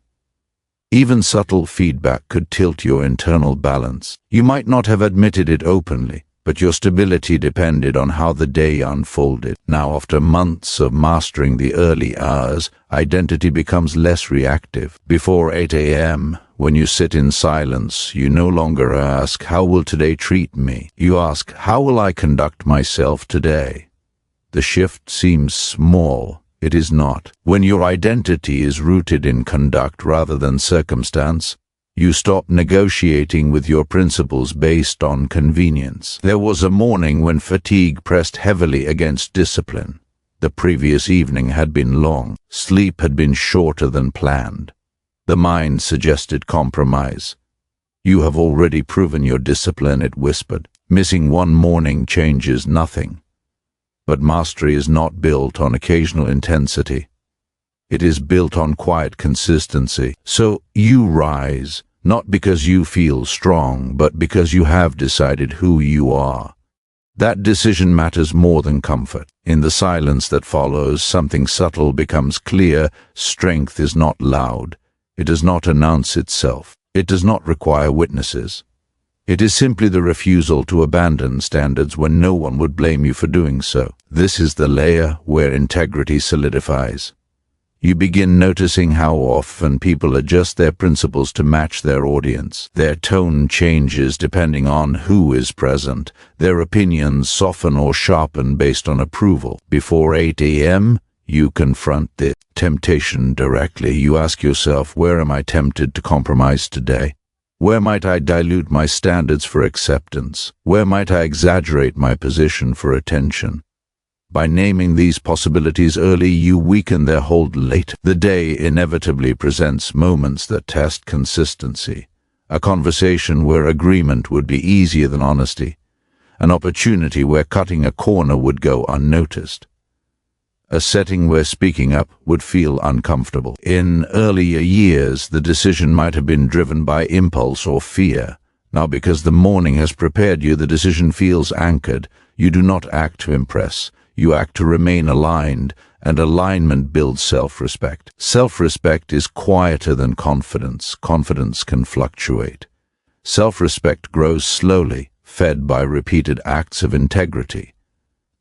Even subtle feedback could tilt your internal balance. You might not have admitted it openly, but your stability depended on how the day unfolded. Now, after months of mastering the early hours, identity becomes less reactive. Before 8 a.m., when you sit in silence, you no longer ask, "How will today treat me?" You ask, "How will I conduct myself today?" The shift seems small. It is not. When your identity is rooted in conduct rather than circumstance, you stop negotiating with your principles based on convenience. There was a morning when fatigue pressed heavily against discipline. The previous evening had been long. Sleep had been shorter than planned. The mind suggested compromise. You have already proven your discipline, it whispered. Missing one morning changes nothing. But mastery is not built on occasional intensity. It is built on quiet consistency. So you rise, not because you feel strong, but because you have decided who you are. That decision matters more than comfort. In the silence that follows, something subtle becomes clear. Strength is not loud. It does not announce itself. It does not require witnesses. It is simply the refusal to abandon standards when no one would blame you for doing so. This is the layer where integrity solidifies. You begin noticing how often people adjust their principles to match their audience. Their tone changes depending on who is present. Their opinions soften or sharpen based on approval. Before 8 a.m., you confront the temptation directly. You ask yourself, where am I tempted to compromise today? Where might I dilute my standards for acceptance? Where might I exaggerate my position for attention? By naming these possibilities early, you weaken their hold later. The day inevitably presents moments that test consistency. A conversation where agreement would be easier than honesty. An opportunity where cutting a corner would go unnoticed. A setting where speaking up would feel uncomfortable. In earlier years, the decision might have been driven by impulse or fear. Now, because the morning has prepared you, the decision feels anchored. You do not act to impress. You act to remain aligned, and alignment builds self-respect. Self-respect is quieter than confidence. Confidence can fluctuate. Self-respect grows slowly, fed by repeated acts of integrity.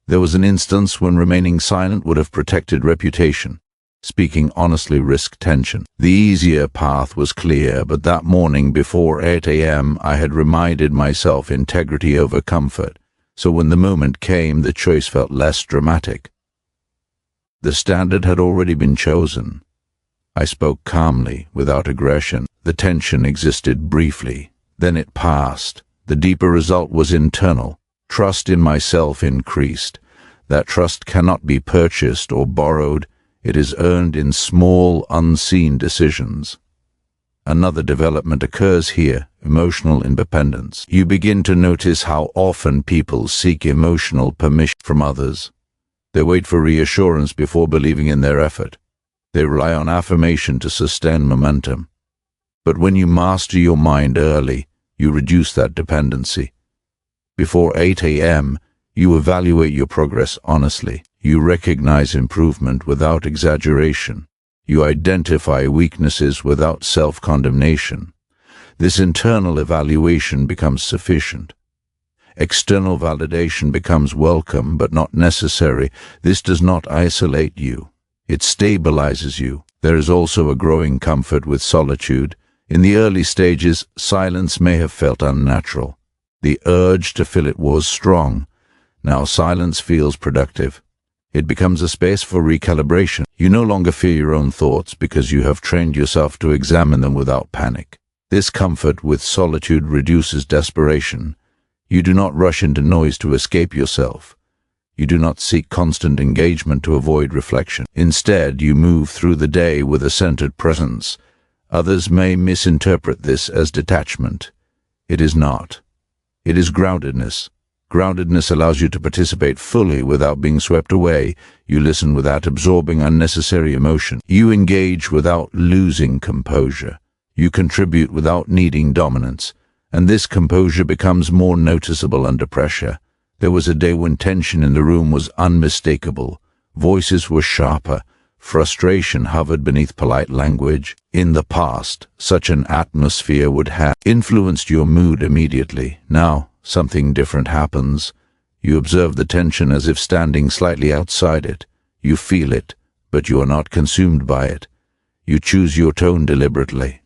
There was an instance when remaining silent would have protected reputation. Speaking honestly risked tension. The easier path was clear, but that morning before 8 a.m. I had reminded myself integrity over comfort. So when the moment came, the choice felt less dramatic. The standard had already been chosen. I spoke calmly, without aggression. The tension existed briefly. Then it passed. The deeper result was internal. Trust in myself increased. That trust cannot be purchased or borrowed. It is earned in small, unseen decisions. Another development occurs here, emotional independence. You begin to notice how often people seek emotional permission from others. They wait for reassurance before believing in their effort. They rely on affirmation to sustain momentum. But when you master your mind early, you reduce that dependency. Before 8 a.m., you evaluate your progress honestly. You recognize improvement without exaggeration. You identify weaknesses without self-condemnation. This internal evaluation becomes sufficient. External validation becomes welcome but not necessary. This does not isolate you. It stabilizes you. There is also a growing comfort with solitude. In the early stages, silence may have felt unnatural. The urge to fill it was strong. Now silence feels productive. It becomes a space for recalibration. You no longer fear your own thoughts because you have trained yourself to examine them without panic. This comfort with solitude reduces desperation. You do not rush into noise to escape yourself. You do not seek constant engagement to avoid reflection. Instead, you move through the day with a centered presence. Others may misinterpret this as detachment. It is not. It is groundedness. Groundedness allows you to participate fully without being swept away. You listen without absorbing unnecessary emotion. You engage without losing composure. You contribute without needing dominance. And this composure becomes more noticeable under pressure. There was a day when tension in the room was unmistakable. Voices were sharper. Frustration hovered beneath polite language. In the past, such an atmosphere would have influenced your mood immediately. Now, something different happens. You observe the tension as if standing slightly outside it. You feel it, but you are not consumed by it. You choose your tone deliberately.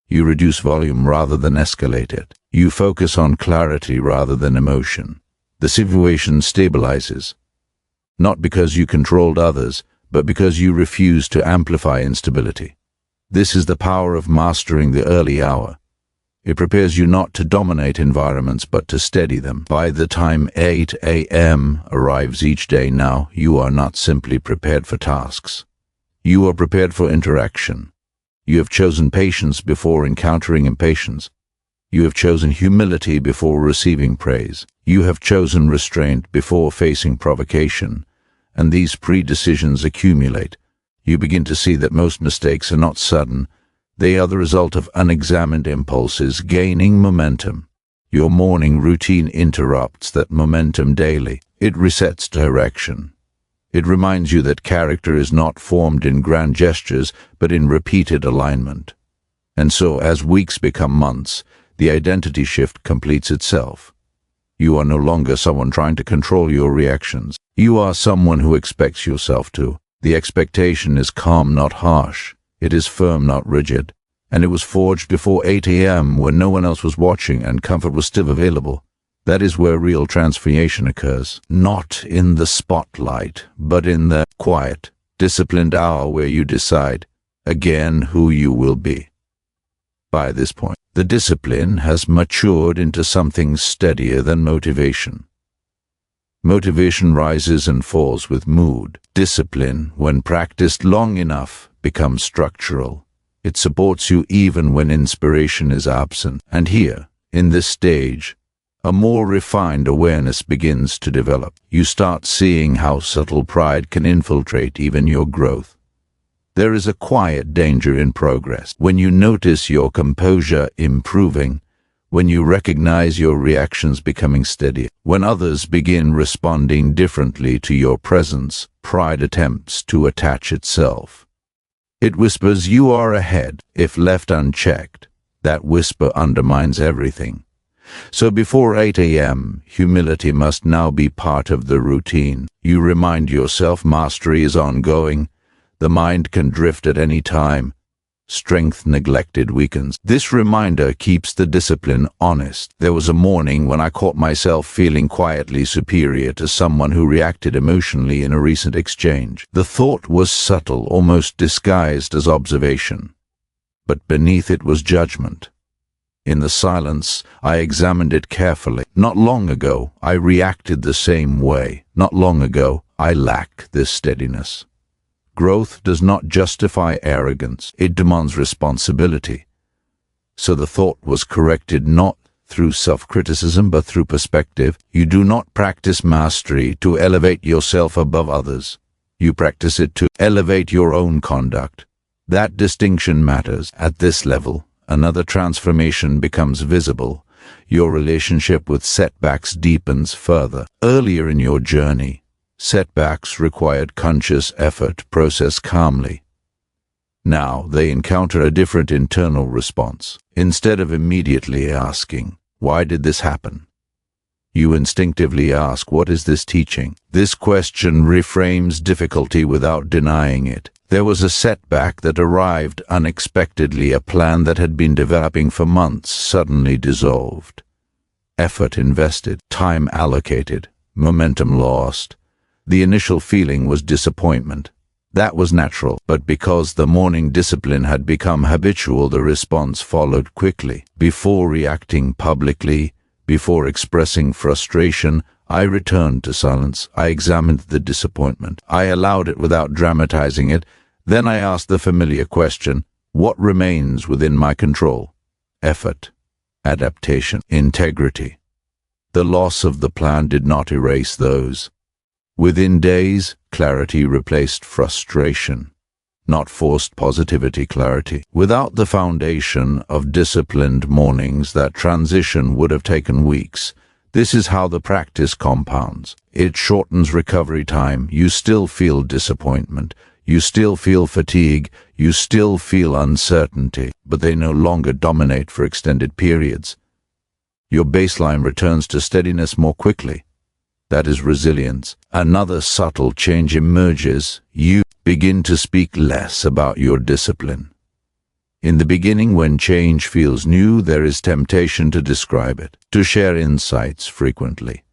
You reduce volume rather than escalate it. You focus on clarity rather than emotion. The situation stabilizes. Not because you controlled others, but because you refuse to amplify instability. This is the power of mastering the early hour. It prepares you not to dominate environments, but to steady them. By the time 8 a.m. arrives each day now, you are not simply prepared for tasks. You are prepared for interaction. You have chosen patience before encountering impatience. You have chosen humility before receiving praise. You have chosen restraint before facing provocation. And these pre-decisions accumulate. You begin to see that most mistakes are not sudden. They are the result of unexamined impulses gaining momentum. Your morning routine interrupts that momentum daily. It resets direction. It reminds you that character is not formed in grand gestures, but in repeated alignment. And so, as weeks become months, the identity shift completes itself. You are no longer someone trying to control your reactions. You are someone who expects yourself to. The expectation is calm, not harsh. It is firm, not rigid. And it was forged before 8 a.m. when no one else was watching and comfort was still available. That is where real transformation occurs. Not in the spotlight, but in the quiet, disciplined hour where you decide again who you will be. By this point, the discipline has matured into something steadier than motivation. Motivation rises and falls with mood. Discipline, when practiced long enough, becomes structural. It supports you even when inspiration is absent. And here, in this stage, a more refined awareness begins to develop. You start seeing how subtle pride can infiltrate even your growth. There is a quiet danger in progress. When you notice your composure improving, when you recognize your reactions becoming steadier, when others begin responding differently to your presence, pride attempts to attach itself. It whispers you are ahead. If left unchecked, that whisper undermines everything. So before 8 a.m., humility must now be part of the routine. You remind yourself mastery is ongoing. The mind can drift at any time. Strength neglected weakens. This reminder keeps the discipline honest. There was a morning when I caught myself feeling quietly superior to someone who reacted emotionally in a recent exchange. The thought was subtle, almost disguised as observation. But beneath it was judgment. In the silence, I examined it carefully. Not long ago, I reacted the same way. Not long ago, I lacked this steadiness. Growth does not justify arrogance. It demands responsibility. So the thought was corrected not through self-criticism but through perspective. You do not practice mastery to elevate yourself above others. You practice it to elevate your own conduct. That distinction matters. At this level, another transformation becomes visible. Your relationship with setbacks deepens further. Earlier in your journey, setbacks required conscious effort processed calmly. Now they encounter a different internal response. Instead of immediately asking, "Why did this happen?" you instinctively ask, "What is this teaching?" This question reframes difficulty without denying it. There was a setback that arrived unexpectedly, a plan that had been developing for months suddenly dissolved. Effort invested, time allocated, momentum lost. The initial feeling was disappointment. That was natural, but because the morning discipline had become habitual, the response followed quickly. Before reacting publicly, before expressing frustration, I returned to silence. I examined the disappointment. I allowed it without dramatizing it. Then I asked the familiar question, what remains within my control? Effort, adaptation, integrity. The loss of the plan did not erase those. Within days, clarity replaced frustration, not forced positivity clarity. Without the foundation of disciplined mornings, that transition would have taken weeks. This is how the practice compounds. It shortens recovery time. You still feel disappointment. You still feel fatigue. You still feel uncertainty, but they no longer dominate for extended periods. Your baseline returns to steadiness more quickly. That is resilience. Another subtle change emerges. You begin to speak less about your discipline. In the beginning, when change feels new, there is temptation to describe it, to share insights frequently,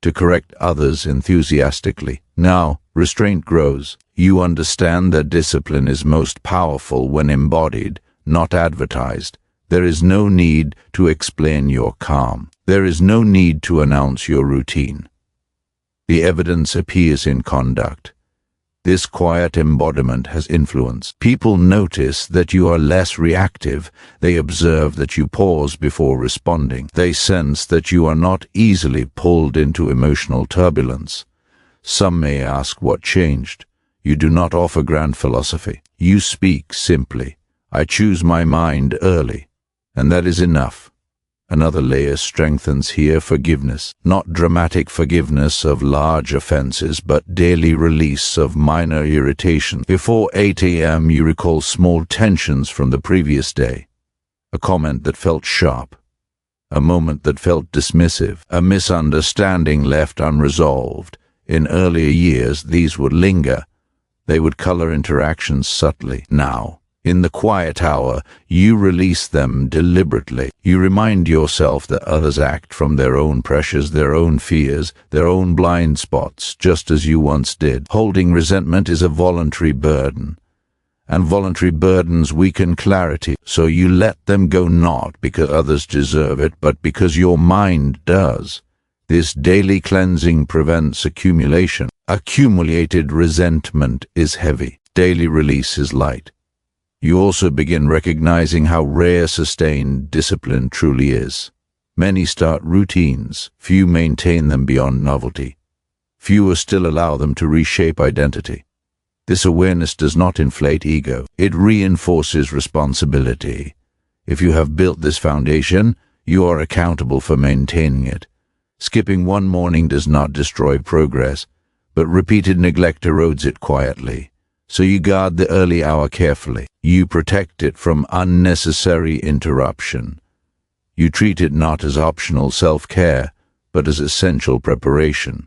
to correct others enthusiastically. Now, restraint grows. You understand that discipline is most powerful when embodied, not advertised. There is no need to explain your calm. There is no need to announce your routine. The evidence appears in conduct. This quiet embodiment has influence. People notice that you are less reactive. They observe that you pause before responding. They sense that you are not easily pulled into emotional turbulence. Some may ask what changed. You do not offer grand philosophy. You speak simply. I choose my mind early, and that is enough. Another layer strengthens here: forgiveness. Not dramatic forgiveness of large offenses, but daily release of minor irritation. Before 8 a.m. you recall small tensions from the previous day. A comment that felt sharp. A moment that felt dismissive. A misunderstanding left unresolved. In earlier years these would linger. They would color interactions subtly. Now, in the quiet hour, you release them deliberately. You remind yourself that others act from their own pressures, their own fears, their own blind spots, just as you once did. Holding resentment is a voluntary burden, and voluntary burdens weaken clarity, so you let them go, not because others deserve it, but because your mind does. This daily cleansing prevents accumulation. Accumulated resentment is heavy. Daily release is light. You also begin recognizing how rare sustained discipline truly is. Many start routines, few maintain them beyond novelty. Fewer still allow them to reshape identity. This awareness does not inflate ego, it reinforces responsibility. If you have built this foundation, you are accountable for maintaining it. Skipping one morning does not destroy progress, but repeated neglect erodes it quietly. So you guard the early hour carefully. You protect it from unnecessary interruption. You treat it not as optional self-care, but as essential preparation.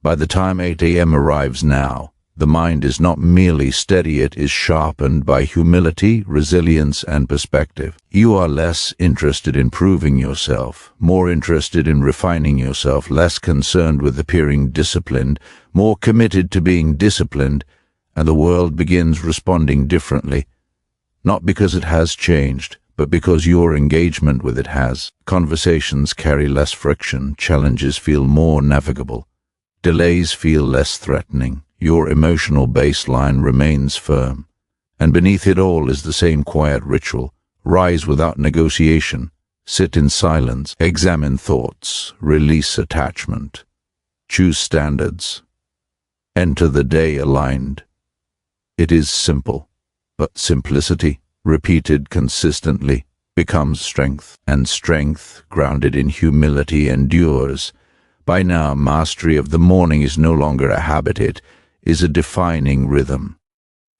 By the time 8 a.m. arrives now, the mind is not merely steady, it is sharpened by humility, resilience, and perspective. You are less interested in proving yourself, more interested in refining yourself, less concerned with appearing disciplined, more committed to being disciplined, and the world begins responding differently, not because it has changed, but because your engagement with it has. Conversations carry less friction, challenges feel more navigable, delays feel less threatening, your emotional baseline remains firm, and beneath it all is the same quiet ritual: rise without negotiation, sit in silence, examine thoughts, release attachment, choose standards, enter the day aligned. It is simple, but simplicity, repeated consistently, becomes strength, and strength, grounded in humility, endures. By now, mastery of the morning is no longer a habit, it is a defining rhythm.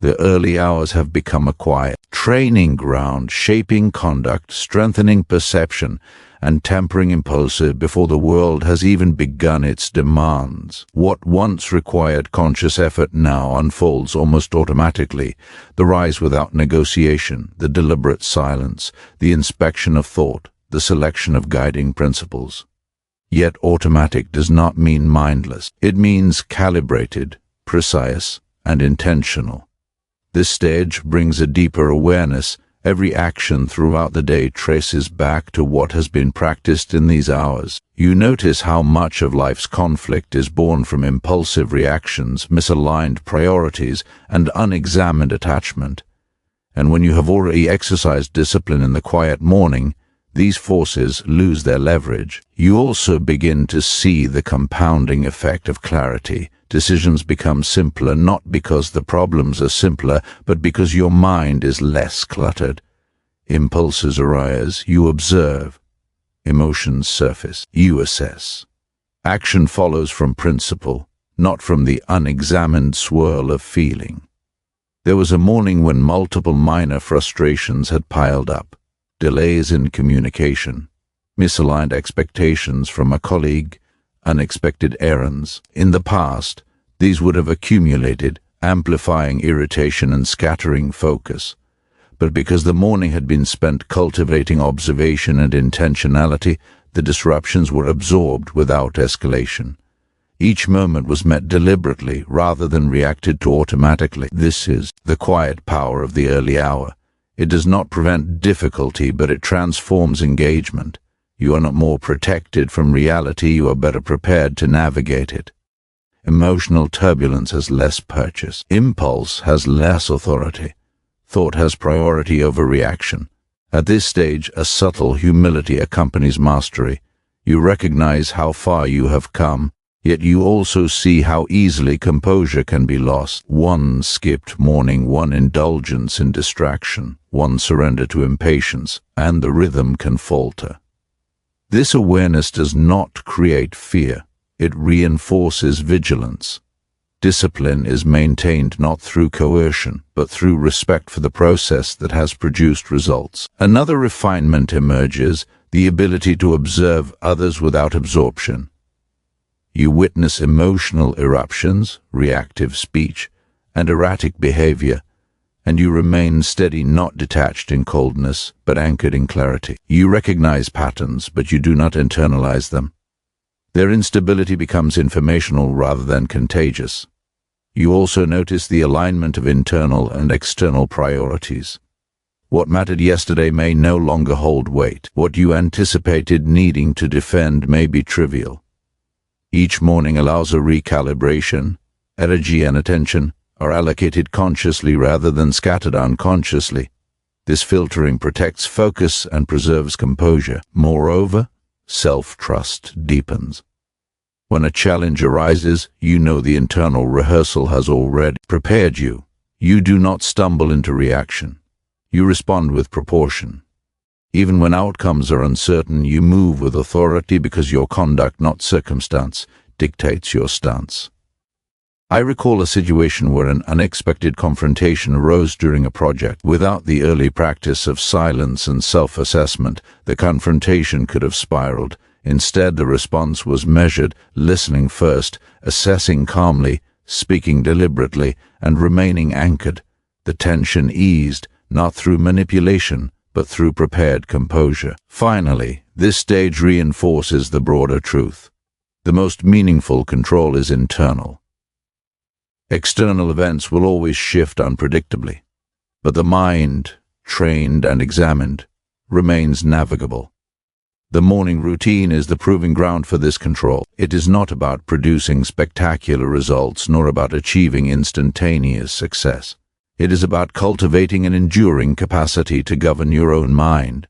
The early hours have become a quiet training ground, shaping conduct, strengthening perception, and tempering impulsive before the world has even begun its demands. What once required conscious effort now unfolds almost automatically: the rise without negotiation, the deliberate silence, the inspection of thought, the selection of guiding principles. Yet automatic does not mean mindless. It means calibrated, precise, and intentional. This stage brings a deeper awareness. Every action throughout the day traces back to what has been practiced in these hours. You notice how much of life's conflict is born from impulsive reactions, misaligned priorities, and unexamined attachment. And when you have already exercised discipline in the quiet morning, these forces lose their leverage. You also begin to see the compounding effect of clarity. Decisions become simpler, not because the problems are simpler, but because your mind is less cluttered. Impulses arise, you observe. Emotions surface, you assess. Action follows from principle, not from the unexamined swirl of feeling. There was a morning when multiple minor frustrations had piled up. Delays in communication, misaligned expectations from a colleague, unexpected errands. In the past, these would have accumulated, amplifying irritation and scattering focus. But because the morning had been spent cultivating observation and intentionality, the disruptions were absorbed without escalation. Each moment was met deliberately rather than reacted to automatically. This is the quiet power of the early hour. It does not prevent difficulty, but it transforms engagement. You are not more protected from reality, you are better prepared to navigate it. Emotional turbulence has less purchase. Impulse has less authority. Thought has priority over reaction. At this stage, a subtle humility accompanies mastery. You recognize how far you have come, yet you also see how easily composure can be lost. One skipped morning, one indulgence in distraction, one surrender to impatience, and the rhythm can falter. This awareness does not create fear. It reinforces vigilance. Discipline is maintained not through coercion, but through respect for the process that has produced results. Another refinement emerges, the ability to observe others without absorption. You witness emotional eruptions, reactive speech, and erratic behavior, and you remain steady, not detached in coldness, but anchored in clarity. You recognize patterns, but you do not internalize them. Their instability becomes informational rather than contagious. You also notice the alignment of internal and external priorities. What mattered yesterday may no longer hold weight. What you anticipated needing to defend may be trivial. Each morning allows a recalibration. Energy and attention are allocated consciously rather than scattered unconsciously. This filtering protects focus and preserves composure. Moreover, self-trust deepens. When a challenge arises, you know the internal rehearsal has already prepared you. You do not stumble into reaction. You respond with proportion. Even when outcomes are uncertain, you move with authority because your conduct, not circumstance, dictates your stance. I recall a situation where an unexpected confrontation arose during a project. Without the early practice of silence and self-assessment, the confrontation could have spiraled. Instead, the response was measured, listening first, assessing calmly, speaking deliberately, and remaining anchored. The tension eased, not through manipulation, but through prepared composure. Finally, this stage reinforces the broader truth. The most meaningful control is internal. External events will always shift unpredictably, but the mind, trained and examined, remains navigable. The morning routine is the proving ground for this control. It is not about producing spectacular results, nor about achieving instantaneous success. It is about cultivating an enduring capacity to govern your own mind.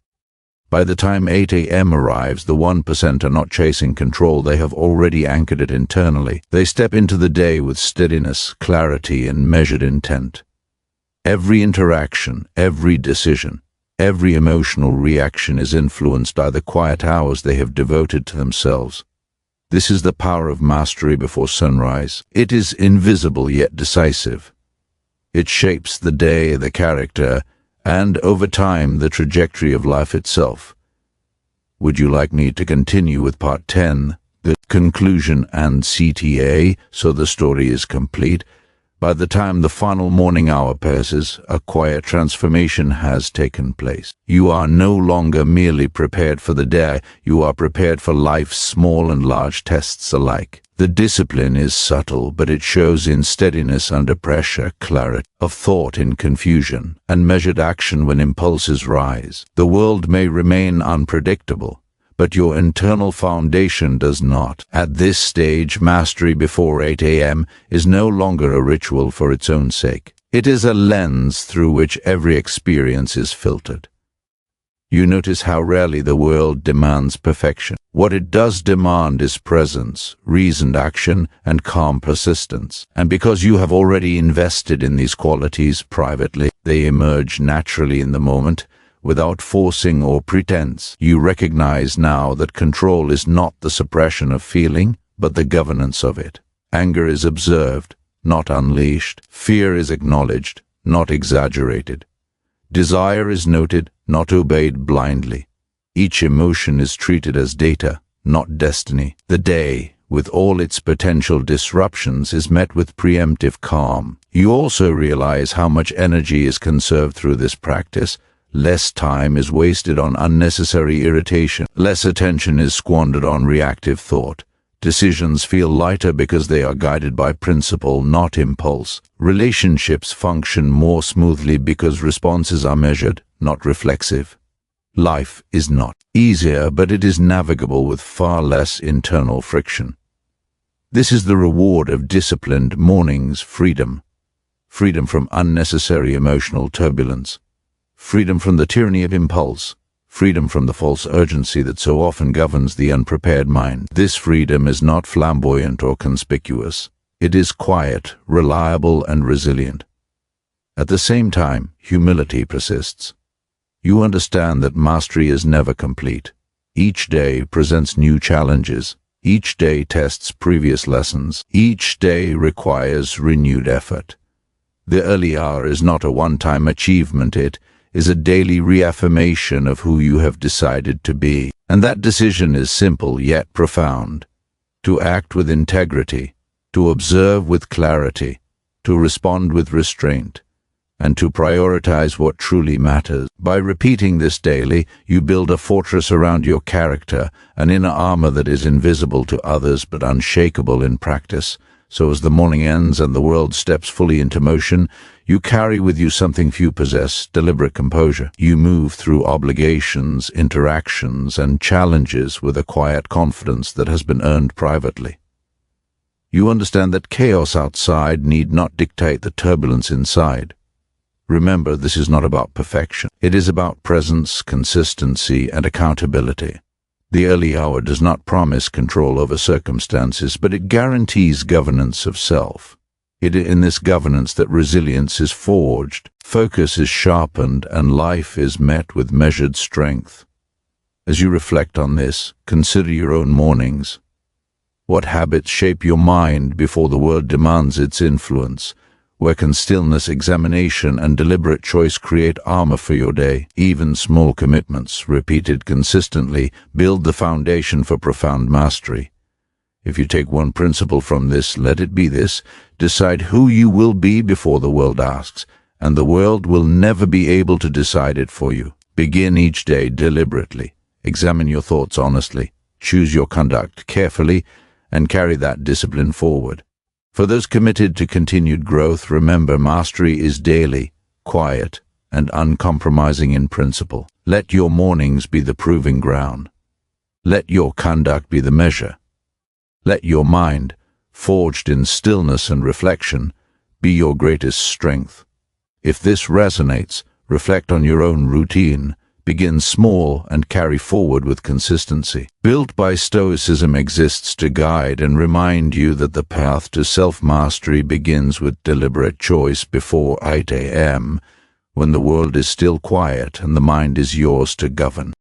By the time 8 a.m. arrives, the 1% are not chasing control. They have already anchored it internally. They step into the day with steadiness, clarity, and measured intent. Every interaction, every decision, every emotional reaction is influenced by the quiet hours they have devoted to themselves. This is the power of mastery before sunrise. It is invisible yet decisive. It shapes the day, the character, and over time the trajectory of life itself. Would you like me to continue with part 10, the conclusion and CTA, so the story is complete? By the time the final morning hour passes, a quiet transformation has taken place. You are no longer merely prepared for the day, you are prepared for life's small and large tests alike. The discipline is subtle, but it shows in steadiness under pressure, clarity of thought in confusion, and measured action when impulses rise. The world may remain unpredictable, but your internal foundation does not. At this stage, mastery before 8 a.m. is no longer a ritual for its own sake. It is a lens through which every experience is filtered. You notice how rarely the world demands perfection. What it does demand is presence, reasoned action, and calm persistence. And because you have already invested in these qualities privately, they emerge naturally in the moment, without forcing or pretense. You recognize now that control is not the suppression of feeling, but the governance of it. Anger is observed, not unleashed. Fear is acknowledged, not exaggerated. Desire is noted, not obeyed blindly. Each emotion is treated as data, not destiny. The day, with all its potential disruptions, is met with preemptive calm. You also realize how much energy is conserved through this practice. Less time is wasted on unnecessary irritation. Less attention is squandered on reactive thought. Decisions feel lighter because they are guided by principle, not impulse. Relationships function more smoothly because responses are measured, not reflexive. Life is not easier, but it is navigable with far less internal friction. This is the reward of disciplined mornings: freedom. Freedom from unnecessary emotional turbulence. Freedom from the tyranny of impulse. Freedom from the false urgency that so often governs the unprepared mind. This freedom is not flamboyant or conspicuous. It is quiet, reliable, and resilient. At the same time, humility persists. You understand that mastery is never complete. Each day presents new challenges. Each day tests previous lessons. Each day requires renewed effort. The early hour is not a one-time achievement. It is a daily reaffirmation of who you have decided to be. And that decision is simple yet profound: to act with integrity, to observe with clarity, to respond with restraint, and to prioritize what truly matters. By repeating this daily, you build a fortress around your character, an inner armor that is invisible to others but unshakable in practice. So as the morning ends and the world steps fully into motion, you carry with you something few possess: deliberate composure. You move through obligations, interactions, and challenges with a quiet confidence that has been earned privately. You understand that chaos outside need not dictate the turbulence inside. Remember, this is not about perfection. It is about presence, consistency, and accountability. The early hour does not promise control over circumstances, but it guarantees governance of self. It is in this governance that resilience is forged, focus is sharpened, and life is met with measured strength. As you reflect on this, consider your own mornings. What habits shape your mind before the world demands its influence? Where can stillness, examination, and deliberate choice create armor for your day? Even small commitments, repeated consistently, build the foundation for profound mastery. If you take one principle from this, let it be this: decide who you will be before the world asks, and the world will never be able to decide it for you. Begin each day deliberately. Examine your thoughts honestly. Choose your conduct carefully, and carry that discipline forward. For those committed to continued growth, remember, mastery is daily, quiet, and uncompromising in principle. Let your mornings be the proving ground. Let your conduct be the measure. Let your mind, forged in stillness and reflection, be your greatest strength. If this resonates, reflect on your own routine. Begin small and carry forward with consistency. Built by Stoicism exists to guide and remind you that the path to self-mastery begins with deliberate choice before 8 a.m., when the world is still quiet and the mind is yours to govern.